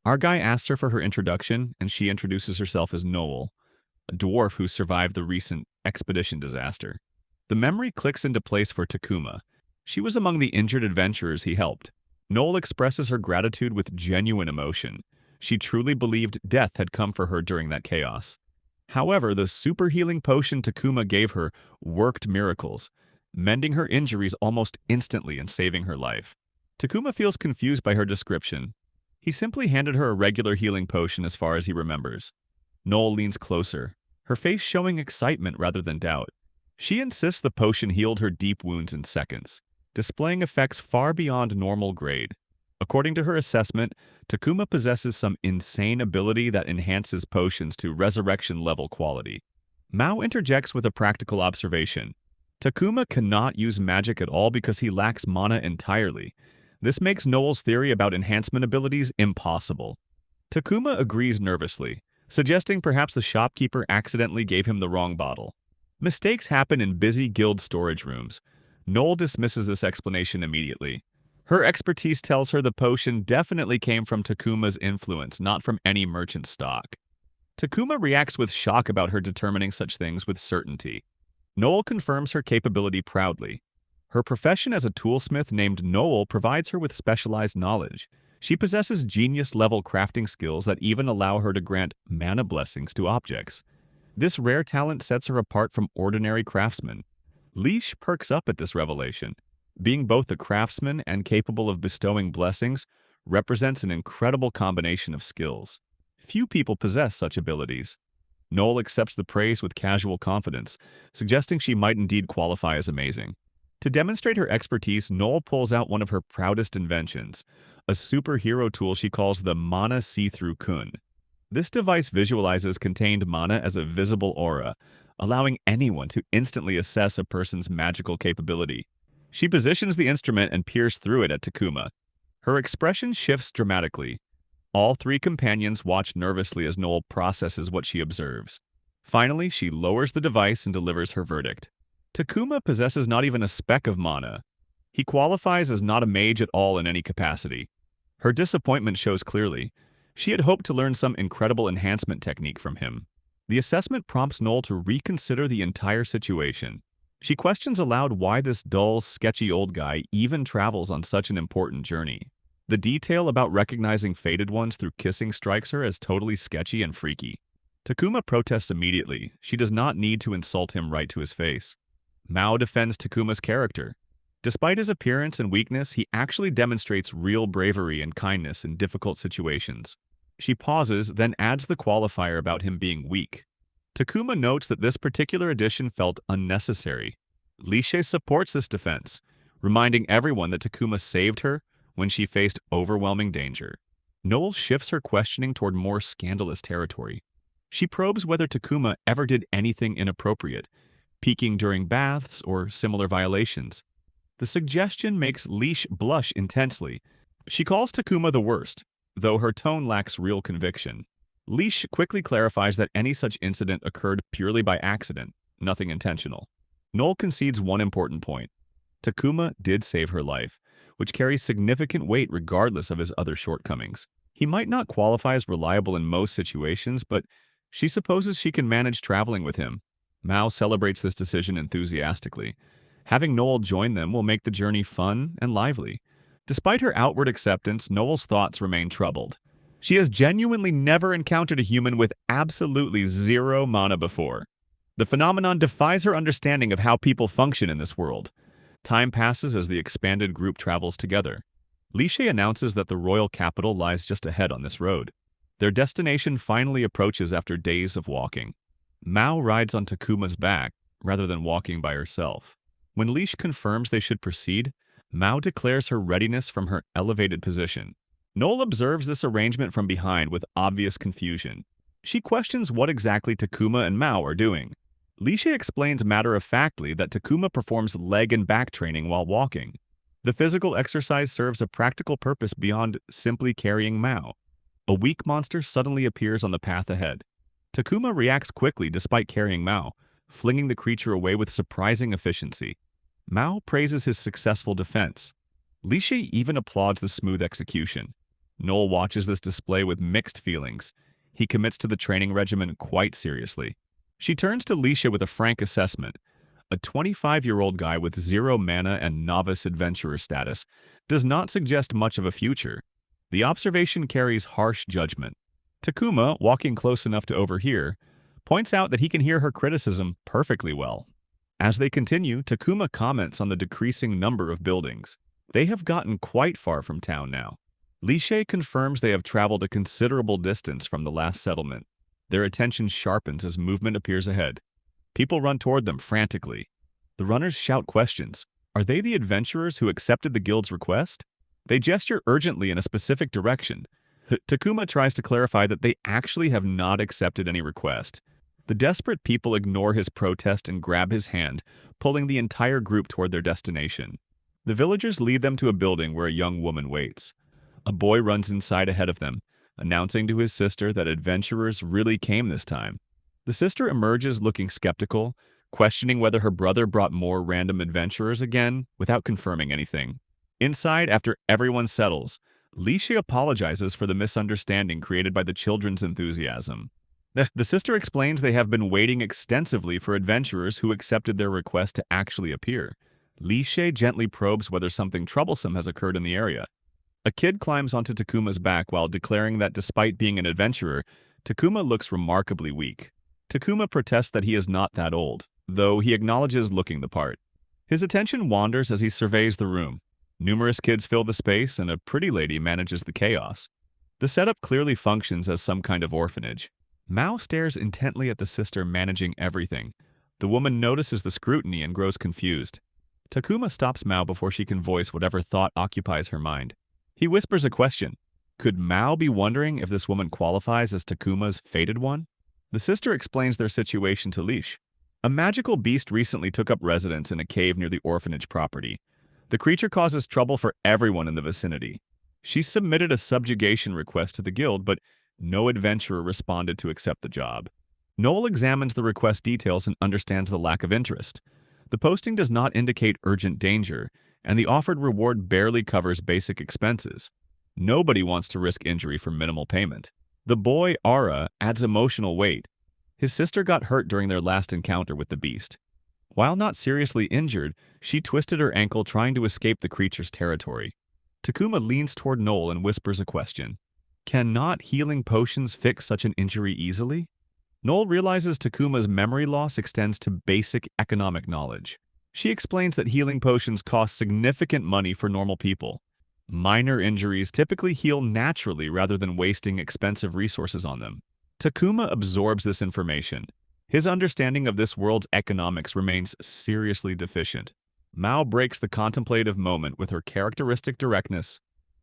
Our guy asks her for her introduction, and she introduces herself as Noel, a dwarf who survived the recent expedition disaster. The memory clicks into place for Takuma. She was among the injured adventurers he helped. Noel expresses her gratitude with genuine emotion. She truly believed death had come for her during that chaos. However, the super healing potion Takuma gave her worked miracles, mending her injuries almost instantly and saving her life. Takuma feels confused by her description. He simply handed her a regular healing potion as far as he remembers. Noel leans closer, her face showing excitement rather than doubt. She insists the potion healed her deep wounds in seconds, displaying effects far beyond normal grade. According to her assessment, Takuma possesses some insane ability that enhances potions to resurrection-level quality. Mao interjects with a practical observation. Takuma cannot use magic at all because he lacks mana entirely. This makes Noel's theory about enhancement abilities impossible. Takuma agrees nervously, suggesting perhaps the shopkeeper accidentally gave him the wrong bottle. Mistakes happen in busy guild storage rooms. Noel dismisses this explanation immediately. Her expertise tells her the potion definitely came from Takuma's influence, not from any merchant stock. Takuma reacts with shock about her determining such things with certainty. Noel confirms her capability proudly. Her profession as a toolsmith named Noel provides her with specialized knowledge. She possesses genius-level crafting skills that even allow her to grant mana blessings to objects. This rare talent sets her apart from ordinary craftsmen. Lish perks up at this revelation. Being both a craftsman and capable of bestowing blessings represents an incredible combination of skills. Few people possess such abilities. Noel accepts the praise with casual confidence, suggesting she might indeed qualify as amazing. To demonstrate her expertise, Noel pulls out one of her proudest inventions, a superhero tool she calls the Mana See-Through Kun. This device visualizes contained mana as a visible aura, allowing anyone to instantly assess a person's magical capability. She positions the instrument and peers through it at Takuma. Her expression shifts dramatically. All three companions watch nervously as Noel processes what she observes. Finally, she lowers the device and delivers her verdict. Takuma possesses not even a speck of mana. He qualifies as not a mage at all in any capacity. Her disappointment shows clearly. She had hoped to learn some incredible enhancement technique from him. The assessment prompts Noel to reconsider the entire situation. She questions aloud why this dull, sketchy old guy even travels on such an important journey. The detail about recognizing fated ones through kissing strikes her as totally sketchy and freaky. Takuma protests immediately. She does not need to insult him right to his face. Mao defends Takuma's character. Despite his appearance and weakness, he actually demonstrates real bravery and kindness in difficult situations. She pauses, then adds the qualifier about him being weak. Takuma notes that this particular addition felt unnecessary. Lishe supports this defense, reminding everyone that Takuma saved her when she faced overwhelming danger. Noel shifts her questioning toward more scandalous territory. She probes whether Takuma ever did anything inappropriate, peeking during baths or similar violations. The suggestion makes Leash blush intensely. She calls Takuma the worst, though her tone lacks real conviction. Leash quickly clarifies that any such incident occurred purely by accident, nothing intentional. Noel concedes one important point. Takuma did save her life, which carries significant weight regardless of his other shortcomings. He might not qualify as reliable in most situations, but she supposes she can manage traveling with him. Mao celebrates this decision enthusiastically. Having Noel join them will make the journey fun and lively. Despite her outward acceptance, Noel's thoughts remain troubled. She has genuinely never encountered a human with absolutely zero mana before. The phenomenon defies her understanding of how people function in this world. Time passes as the expanded group travels together. Lishe announces that the royal capital lies just ahead on this road. Their destination finally approaches after days of walking. Mao rides on Takuma's back rather than walking by herself. When Leash confirms they should proceed, Mao declares her readiness from her elevated position. Noel observes this arrangement from behind with obvious confusion. She questions what exactly Takuma and Mao are doing. Lishe explains matter-of-factly that Takuma performs leg and back training while walking. The physical exercise serves a practical purpose beyond simply carrying Mao. A weak monster suddenly appears on the path ahead. Takuma reacts quickly despite carrying Mao, flinging the creature away with surprising efficiency. Mao praises his successful defense. Lishe even applauds the smooth execution. Noel watches this display with mixed feelings. He commits to the training regimen quite seriously. She turns to Lishe with a frank assessment. A 25-year-old guy with zero mana and novice adventurer status does not suggest much of a future. The observation carries harsh judgment. Takuma, walking close enough to overhear, points out that he can hear her criticism perfectly well. As they continue, Takuma comments on the decreasing number of buildings. They have gotten quite far from town now. Lishe confirms they have traveled a considerable distance from the last settlement. Their attention sharpens as movement appears ahead. People run toward them frantically. The runners shout questions. Are they the adventurers who accepted the guild's request? They gesture urgently in a specific direction. Takuma tries to clarify that they actually have not accepted any request. The desperate people ignore his protest and grab his hand, pulling the entire group toward their destination. The villagers lead them to a building where a young woman waits. A boy runs inside ahead of them, announcing to his sister that adventurers really came this time. The sister emerges looking skeptical, questioning whether her brother brought more random adventurers again, without confirming anything. Inside, after everyone settles, Lishe apologizes for the misunderstanding created by the children's enthusiasm. The sister explains they have been waiting extensively for adventurers who accepted their request to actually appear. Lishe gently probes whether something troublesome has occurred in the area. A kid climbs onto Takuma's back while declaring that despite being an adventurer, Takuma looks remarkably weak. Takuma protests that he is not that old, though he acknowledges looking the part. His attention wanders as he surveys the room. Numerous kids fill the space, and a pretty lady manages the chaos. The setup clearly functions as some kind of orphanage. Mao stares intently at the sister managing everything. The woman notices the scrutiny and grows confused. Takuma stops Mao before she can voice whatever thought occupies her mind. He whispers a question. Could Mao be wondering if this woman qualifies as Takuma's fated one? The sister explains their situation to Leash. A magical beast recently took up residence in a cave near the orphanage property. The creature causes trouble for everyone in the vicinity. She submitted a subjugation request to the guild, but no adventurer responded to accept the job. Noel examines the request details and understands the lack of interest. The posting does not indicate urgent danger, and the offered reward barely covers basic expenses. Nobody wants to risk injury for minimal payment. The boy, Ara, adds emotional weight. His sister got hurt during their last encounter with the beast. While not seriously injured, she twisted her ankle trying to escape the creature's territory. Takuma leans toward Noel and whispers a question. Cannot healing potions fix such an injury easily? Noel realizes Takuma's memory loss extends to basic economic knowledge. She explains that healing potions cost significant money for normal people. Minor injuries typically heal naturally rather than wasting expensive resources on them. Takuma absorbs this information. His understanding of this world's economics remains seriously deficient. Mao breaks the contemplative moment with her characteristic directness.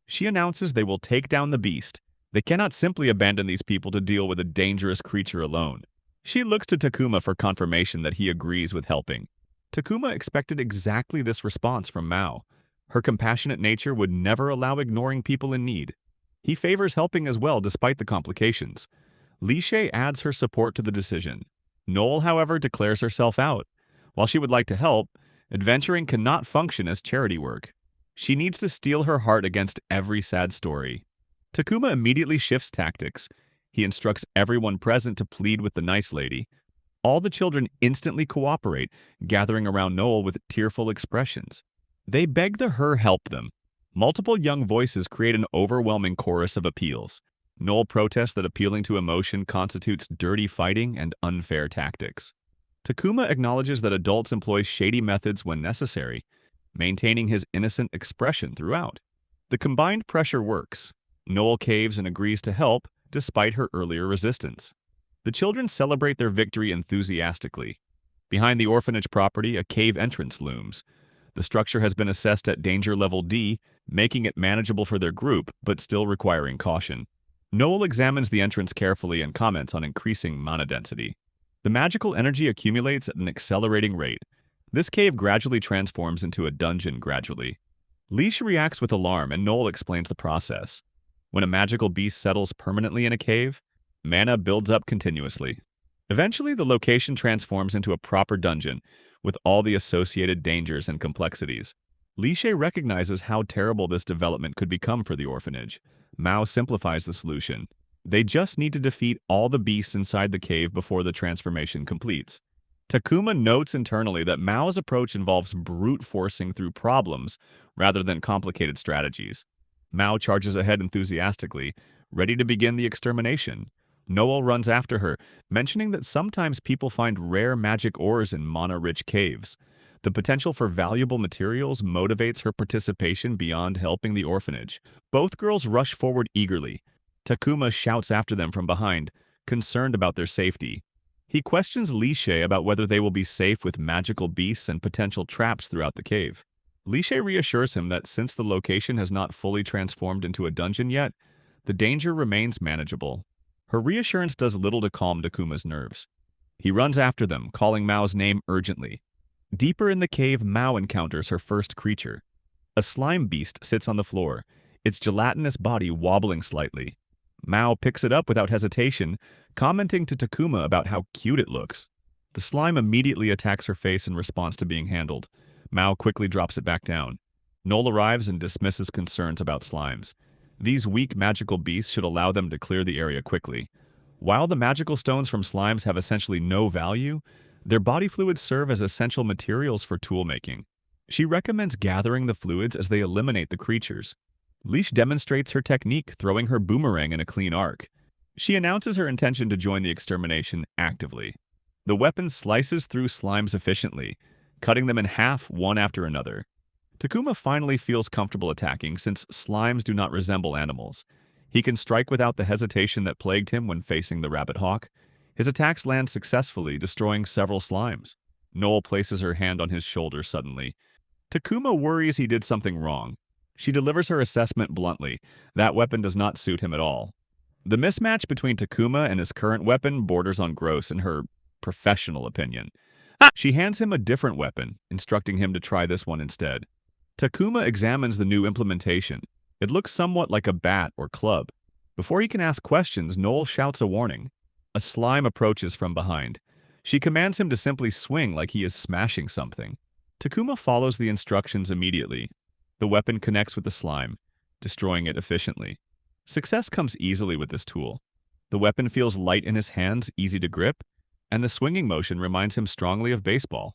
She announces they will take down the beast. They cannot simply abandon these people to deal with a dangerous creature alone. She looks to Takuma for confirmation that he agrees with helping. Takuma expected exactly this response from Mao. Her compassionate nature would never allow ignoring people in need. He favors helping as well despite the complications. Li Shay adds her support to the decision. Noel, however, declares herself out. While she would like to help, adventuring cannot function as charity work. She needs to steel her heart against every sad story. Takuma immediately shifts tactics. He instructs everyone present to plead with the nice lady. All the children instantly cooperate, gathering around Noel with tearful expressions. They beg her help them. Multiple young voices create an overwhelming chorus of appeals. Noel protests that appealing to emotion constitutes dirty fighting and unfair tactics. Takuma acknowledges that adults employ shady methods when necessary, maintaining his innocent expression throughout. The combined pressure works. Noel caves and agrees to help, despite her earlier resistance. The children celebrate their victory enthusiastically. Behind the orphanage property, a cave entrance looms. The structure has been assessed at danger level D, making it manageable for their group, but still requiring caution. Noel examines the entrance carefully and comments on increasing mana density. The magical energy accumulates at an accelerating rate. This cave gradually transforms into a dungeon gradually. Leash reacts with alarm and Noel explains the process. When a magical beast settles permanently in a cave, mana builds up continuously. Eventually, the location transforms into a proper dungeon, with all the associated dangers and complexities. Li Shay recognizes how terrible this development could become for the orphanage. Mao simplifies the solution. They just need to defeat all the beasts inside the cave before the transformation completes. Takuma notes internally that Mao's approach involves brute forcing through problems rather than complicated strategies. Mao charges ahead enthusiastically, ready to begin the extermination. Noel runs after her, mentioning that sometimes people find rare magic ores in mana-rich caves. The potential for valuable materials motivates her participation beyond helping the orphanage. Both girls rush forward eagerly. Takuma shouts after them from behind, concerned about their safety. He questions Li Shay about whether they will be safe with magical beasts and potential traps throughout the cave. Li Shay reassures him that since the location has not fully transformed into a dungeon yet, the danger remains manageable. Her reassurance does little to calm Takuma's nerves. He runs after them, calling Mao's name urgently. Deeper in the cave, Mao encounters her first creature. A slime beast sits on the floor, its gelatinous body wobbling slightly. Mao picks it up without hesitation, commenting to Takuma about how cute it looks. The slime immediately attacks her face in response to being handled. Mao quickly drops it back down. Noel arrives and dismisses concerns about slimes. These weak magical beasts should allow them to clear the area quickly. While the magical stones from slimes have essentially no value, their body fluids serve as essential materials for tool making. She recommends gathering the fluids as they eliminate the creatures. Leash demonstrates her technique, throwing her boomerang in a clean arc. She announces her intention to join the extermination actively. The weapon slices through slimes efficiently, cutting them in half one after another. Takuma finally feels comfortable attacking since slimes do not resemble animals. He can strike without the hesitation that plagued him when facing the rabbit hawk. His attacks land successfully, destroying several slimes. Noel places her hand on his shoulder suddenly. Takuma worries he did something wrong. She delivers her assessment bluntly. That weapon does not suit him at all. The mismatch between Takuma and his current weapon borders on gross in her professional opinion. She hands him a different weapon, instructing him to try this one instead. Takuma examines the new implementation. It looks somewhat like a bat or club. Before he can ask questions, Noel shouts a warning. A slime approaches from behind. She commands him to simply swing like he is smashing something. Takuma follows the instructions immediately. The weapon connects with the slime, destroying it efficiently. Success comes easily with this tool. The weapon feels light in his hands, easy to grip, and the swinging motion reminds him strongly of baseball.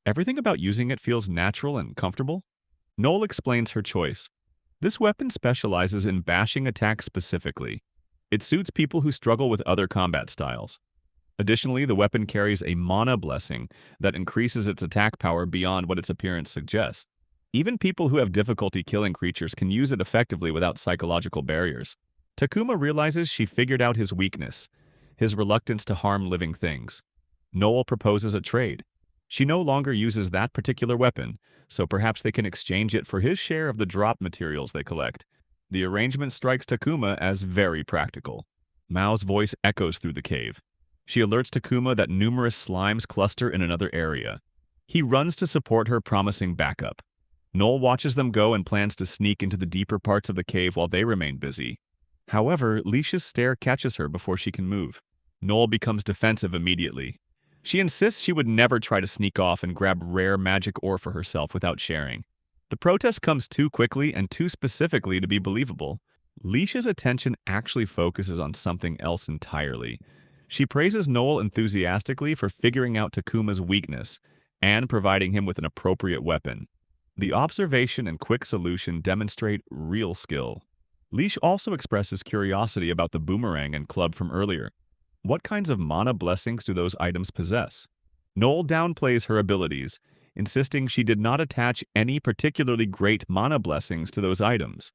Everything about using it feels natural and comfortable. Noel explains her choice. This weapon specializes in bashing attacks specifically. It suits people who struggle with other combat styles. Additionally, the weapon carries a mana blessing that increases its attack power beyond what its appearance suggests. Even people who have difficulty killing creatures can use it effectively without psychological barriers. Takuma realizes she figured out his weakness, his reluctance to harm living things. Noel proposes a trade. She no longer uses that particular weapon, so perhaps they can exchange it for his share of the drop materials they collect. The arrangement strikes Takuma as very practical. Mao's voice echoes through the cave. She alerts Takuma that numerous slimes cluster in another area. He runs to support her, promising backup. Noel watches them go and plans to sneak into the deeper parts of the cave while they remain busy. However, Leisha's stare catches her before she can move. Noel becomes defensive immediately. She insists she would never try to sneak off and grab rare magic ore for herself without sharing. The protest comes too quickly and too specifically to be believable. Leisha's attention actually focuses on something else entirely. She praises Noel enthusiastically for figuring out Takuma's weakness and providing him with an appropriate weapon. The observation and quick solution demonstrate real skill. Leash also expresses curiosity about the boomerang and club from earlier. What kinds of mana blessings do those items possess? Noel downplays her abilities, insisting she did not attach any particularly great mana blessings to those items.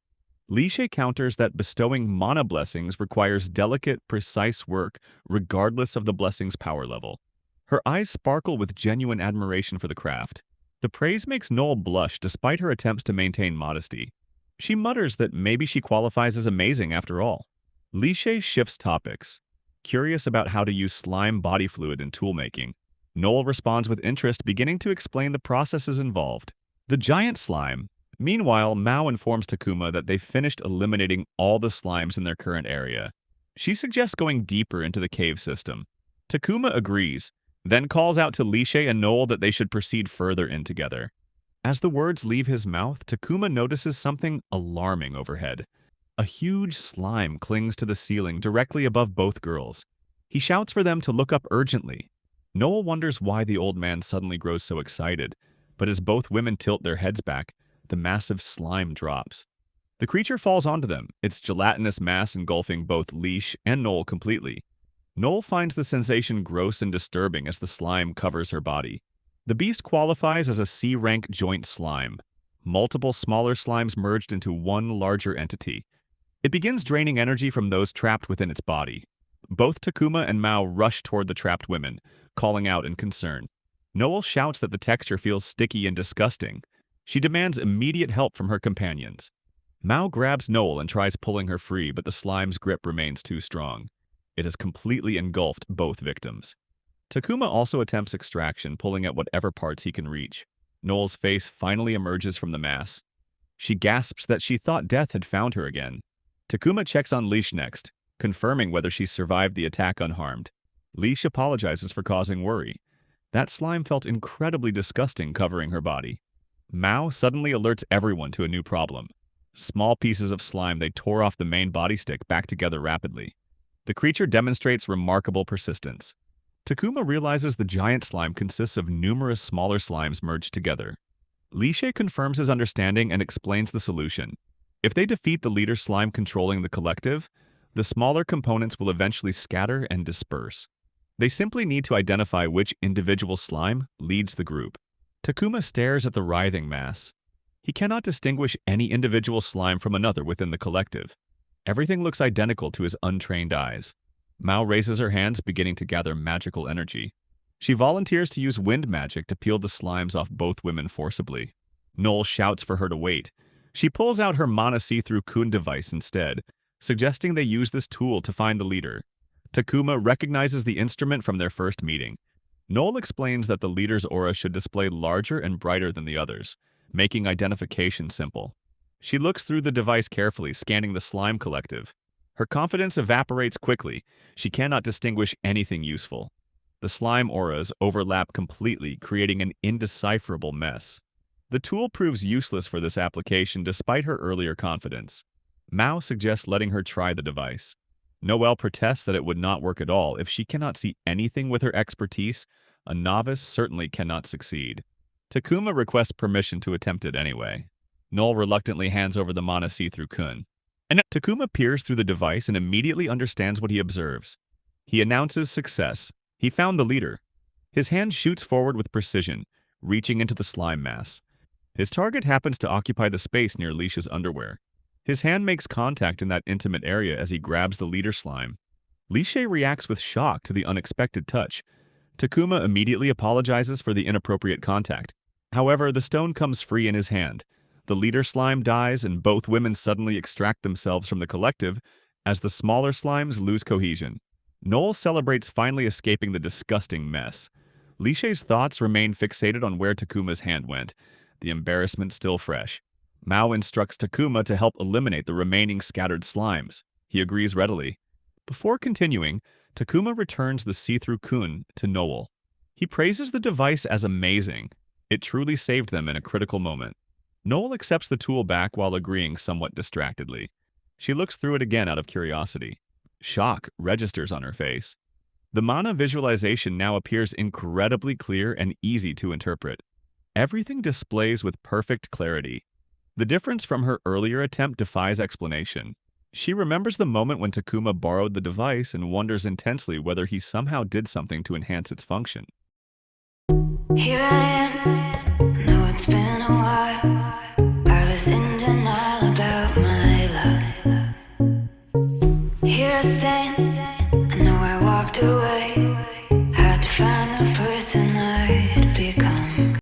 Leisha counters that bestowing mana blessings requires delicate, precise work regardless of the blessing's power level. Her eyes sparkle with genuine admiration for the craft. The praise makes Noel blush despite her attempts to maintain modesty. She mutters that maybe she qualifies as amazing after all. Leisha shifts topics. Curious about how to use slime body fluid in toolmaking, Noel responds with interest, beginning to explain the processes involved. The giant slime. Meanwhile, Mao informs Takuma that they've finished eliminating all the slimes in their current area. She suggests going deeper into the cave system. Takuma agrees, then calls out to Leisha and Noel that they should proceed further in together. As the words leave his mouth, Takuma notices something alarming overhead. A huge slime clings to the ceiling directly above both girls. He shouts for them to look up urgently. Noel wonders why the old man suddenly grows so excited, but as both women tilt their heads back, the massive slime drops. The creature falls onto them, its gelatinous mass engulfing both Leash and Noel completely. Noel finds the sensation gross and disturbing as the slime covers her body. The beast qualifies as a C-rank joint slime. Multiple smaller slimes merged into one larger entity. It begins draining energy from those trapped within its body. Both Takuma and Mao rush toward the trapped women, calling out in concern. Noel shouts that the texture feels sticky and disgusting. She demands immediate help from her companions. Mao grabs Noel and tries pulling her free, but the slime's grip remains too strong. It has completely engulfed both victims. Takuma also attempts extraction, pulling at whatever parts he can reach. Noel's face finally emerges from the mass. She gasps that she thought death had found her again. Takuma checks on Leash next, confirming whether she survived the attack unharmed. Leash apologizes for causing worry. That slime felt incredibly disgusting covering her body. Mao suddenly alerts everyone to a new problem. Small pieces of slime they tore off the main body stick back together rapidly. The creature demonstrates remarkable persistence. Takuma realizes the giant slime consists of numerous smaller slimes merged together. Leisha confirms his understanding and explains the solution. If they defeat the leader slime controlling the collective, the smaller components will eventually scatter and disperse. They simply need to identify which individual slime leads the group. Takuma stares at the writhing mass. He cannot distinguish any individual slime from another within the collective. Everything looks identical to his untrained eyes. Mao raises her hands, beginning to gather magical energy. She volunteers to use wind magic to peel the slimes off both women forcibly. Noel shouts for her to wait. She pulls out her mana see-through kun device instead, suggesting they use this tool to find the leader. Takuma recognizes the instrument from their first meeting. Noel explains that the leader's aura should display larger and brighter than the others, making identification simple. She looks through the device carefully, scanning the slime collective. Her confidence evaporates quickly. She cannot distinguish anything useful. The slime auras overlap completely, creating an indecipherable mess. The tool proves useless for this application despite her earlier confidence. Mao suggests letting her try the device. Noelle protests that it would not work at all. If she cannot see anything with her expertise, a novice certainly cannot succeed. Takuma requests permission to attempt it anyway. Noel reluctantly hands over the mana see-through kun. And Takuma peers through the device and immediately understands what he observes. He announces success. He found the leader. His hand shoots forward with precision, reaching into the slime mass. His target happens to occupy the space near Leisha's underwear. His hand makes contact in that intimate area as he grabs the leader slime. Leisha reacts with shock to the unexpected touch. Takuma immediately apologizes for the inappropriate contact. However, the stone comes free in his hand. The leader slime dies and both women suddenly extract themselves from the collective as the smaller slimes lose cohesion. Noel celebrates finally escaping the disgusting mess. Leisha's thoughts remain fixated on where Takuma's hand went, the embarrassment still fresh. Mao instructs Takuma to help eliminate the remaining scattered slimes. He agrees readily. Before continuing, Takuma returns the see-through kun to Noel. He praises the device as amazing. It truly saved them in a critical moment. Noel accepts the tool back while agreeing somewhat distractedly. She looks through it again out of curiosity. Shock registers on her face. The mana visualization now appears incredibly clear and easy to interpret. Everything displays with perfect clarity. The difference from her earlier attempt defies explanation. She remembers the moment when Takuma borrowed the device and wonders intensely whether he somehow did something to enhance its function. Here I am, know it's been a while. I was in denial about my love. Here I stand, I know I walked away.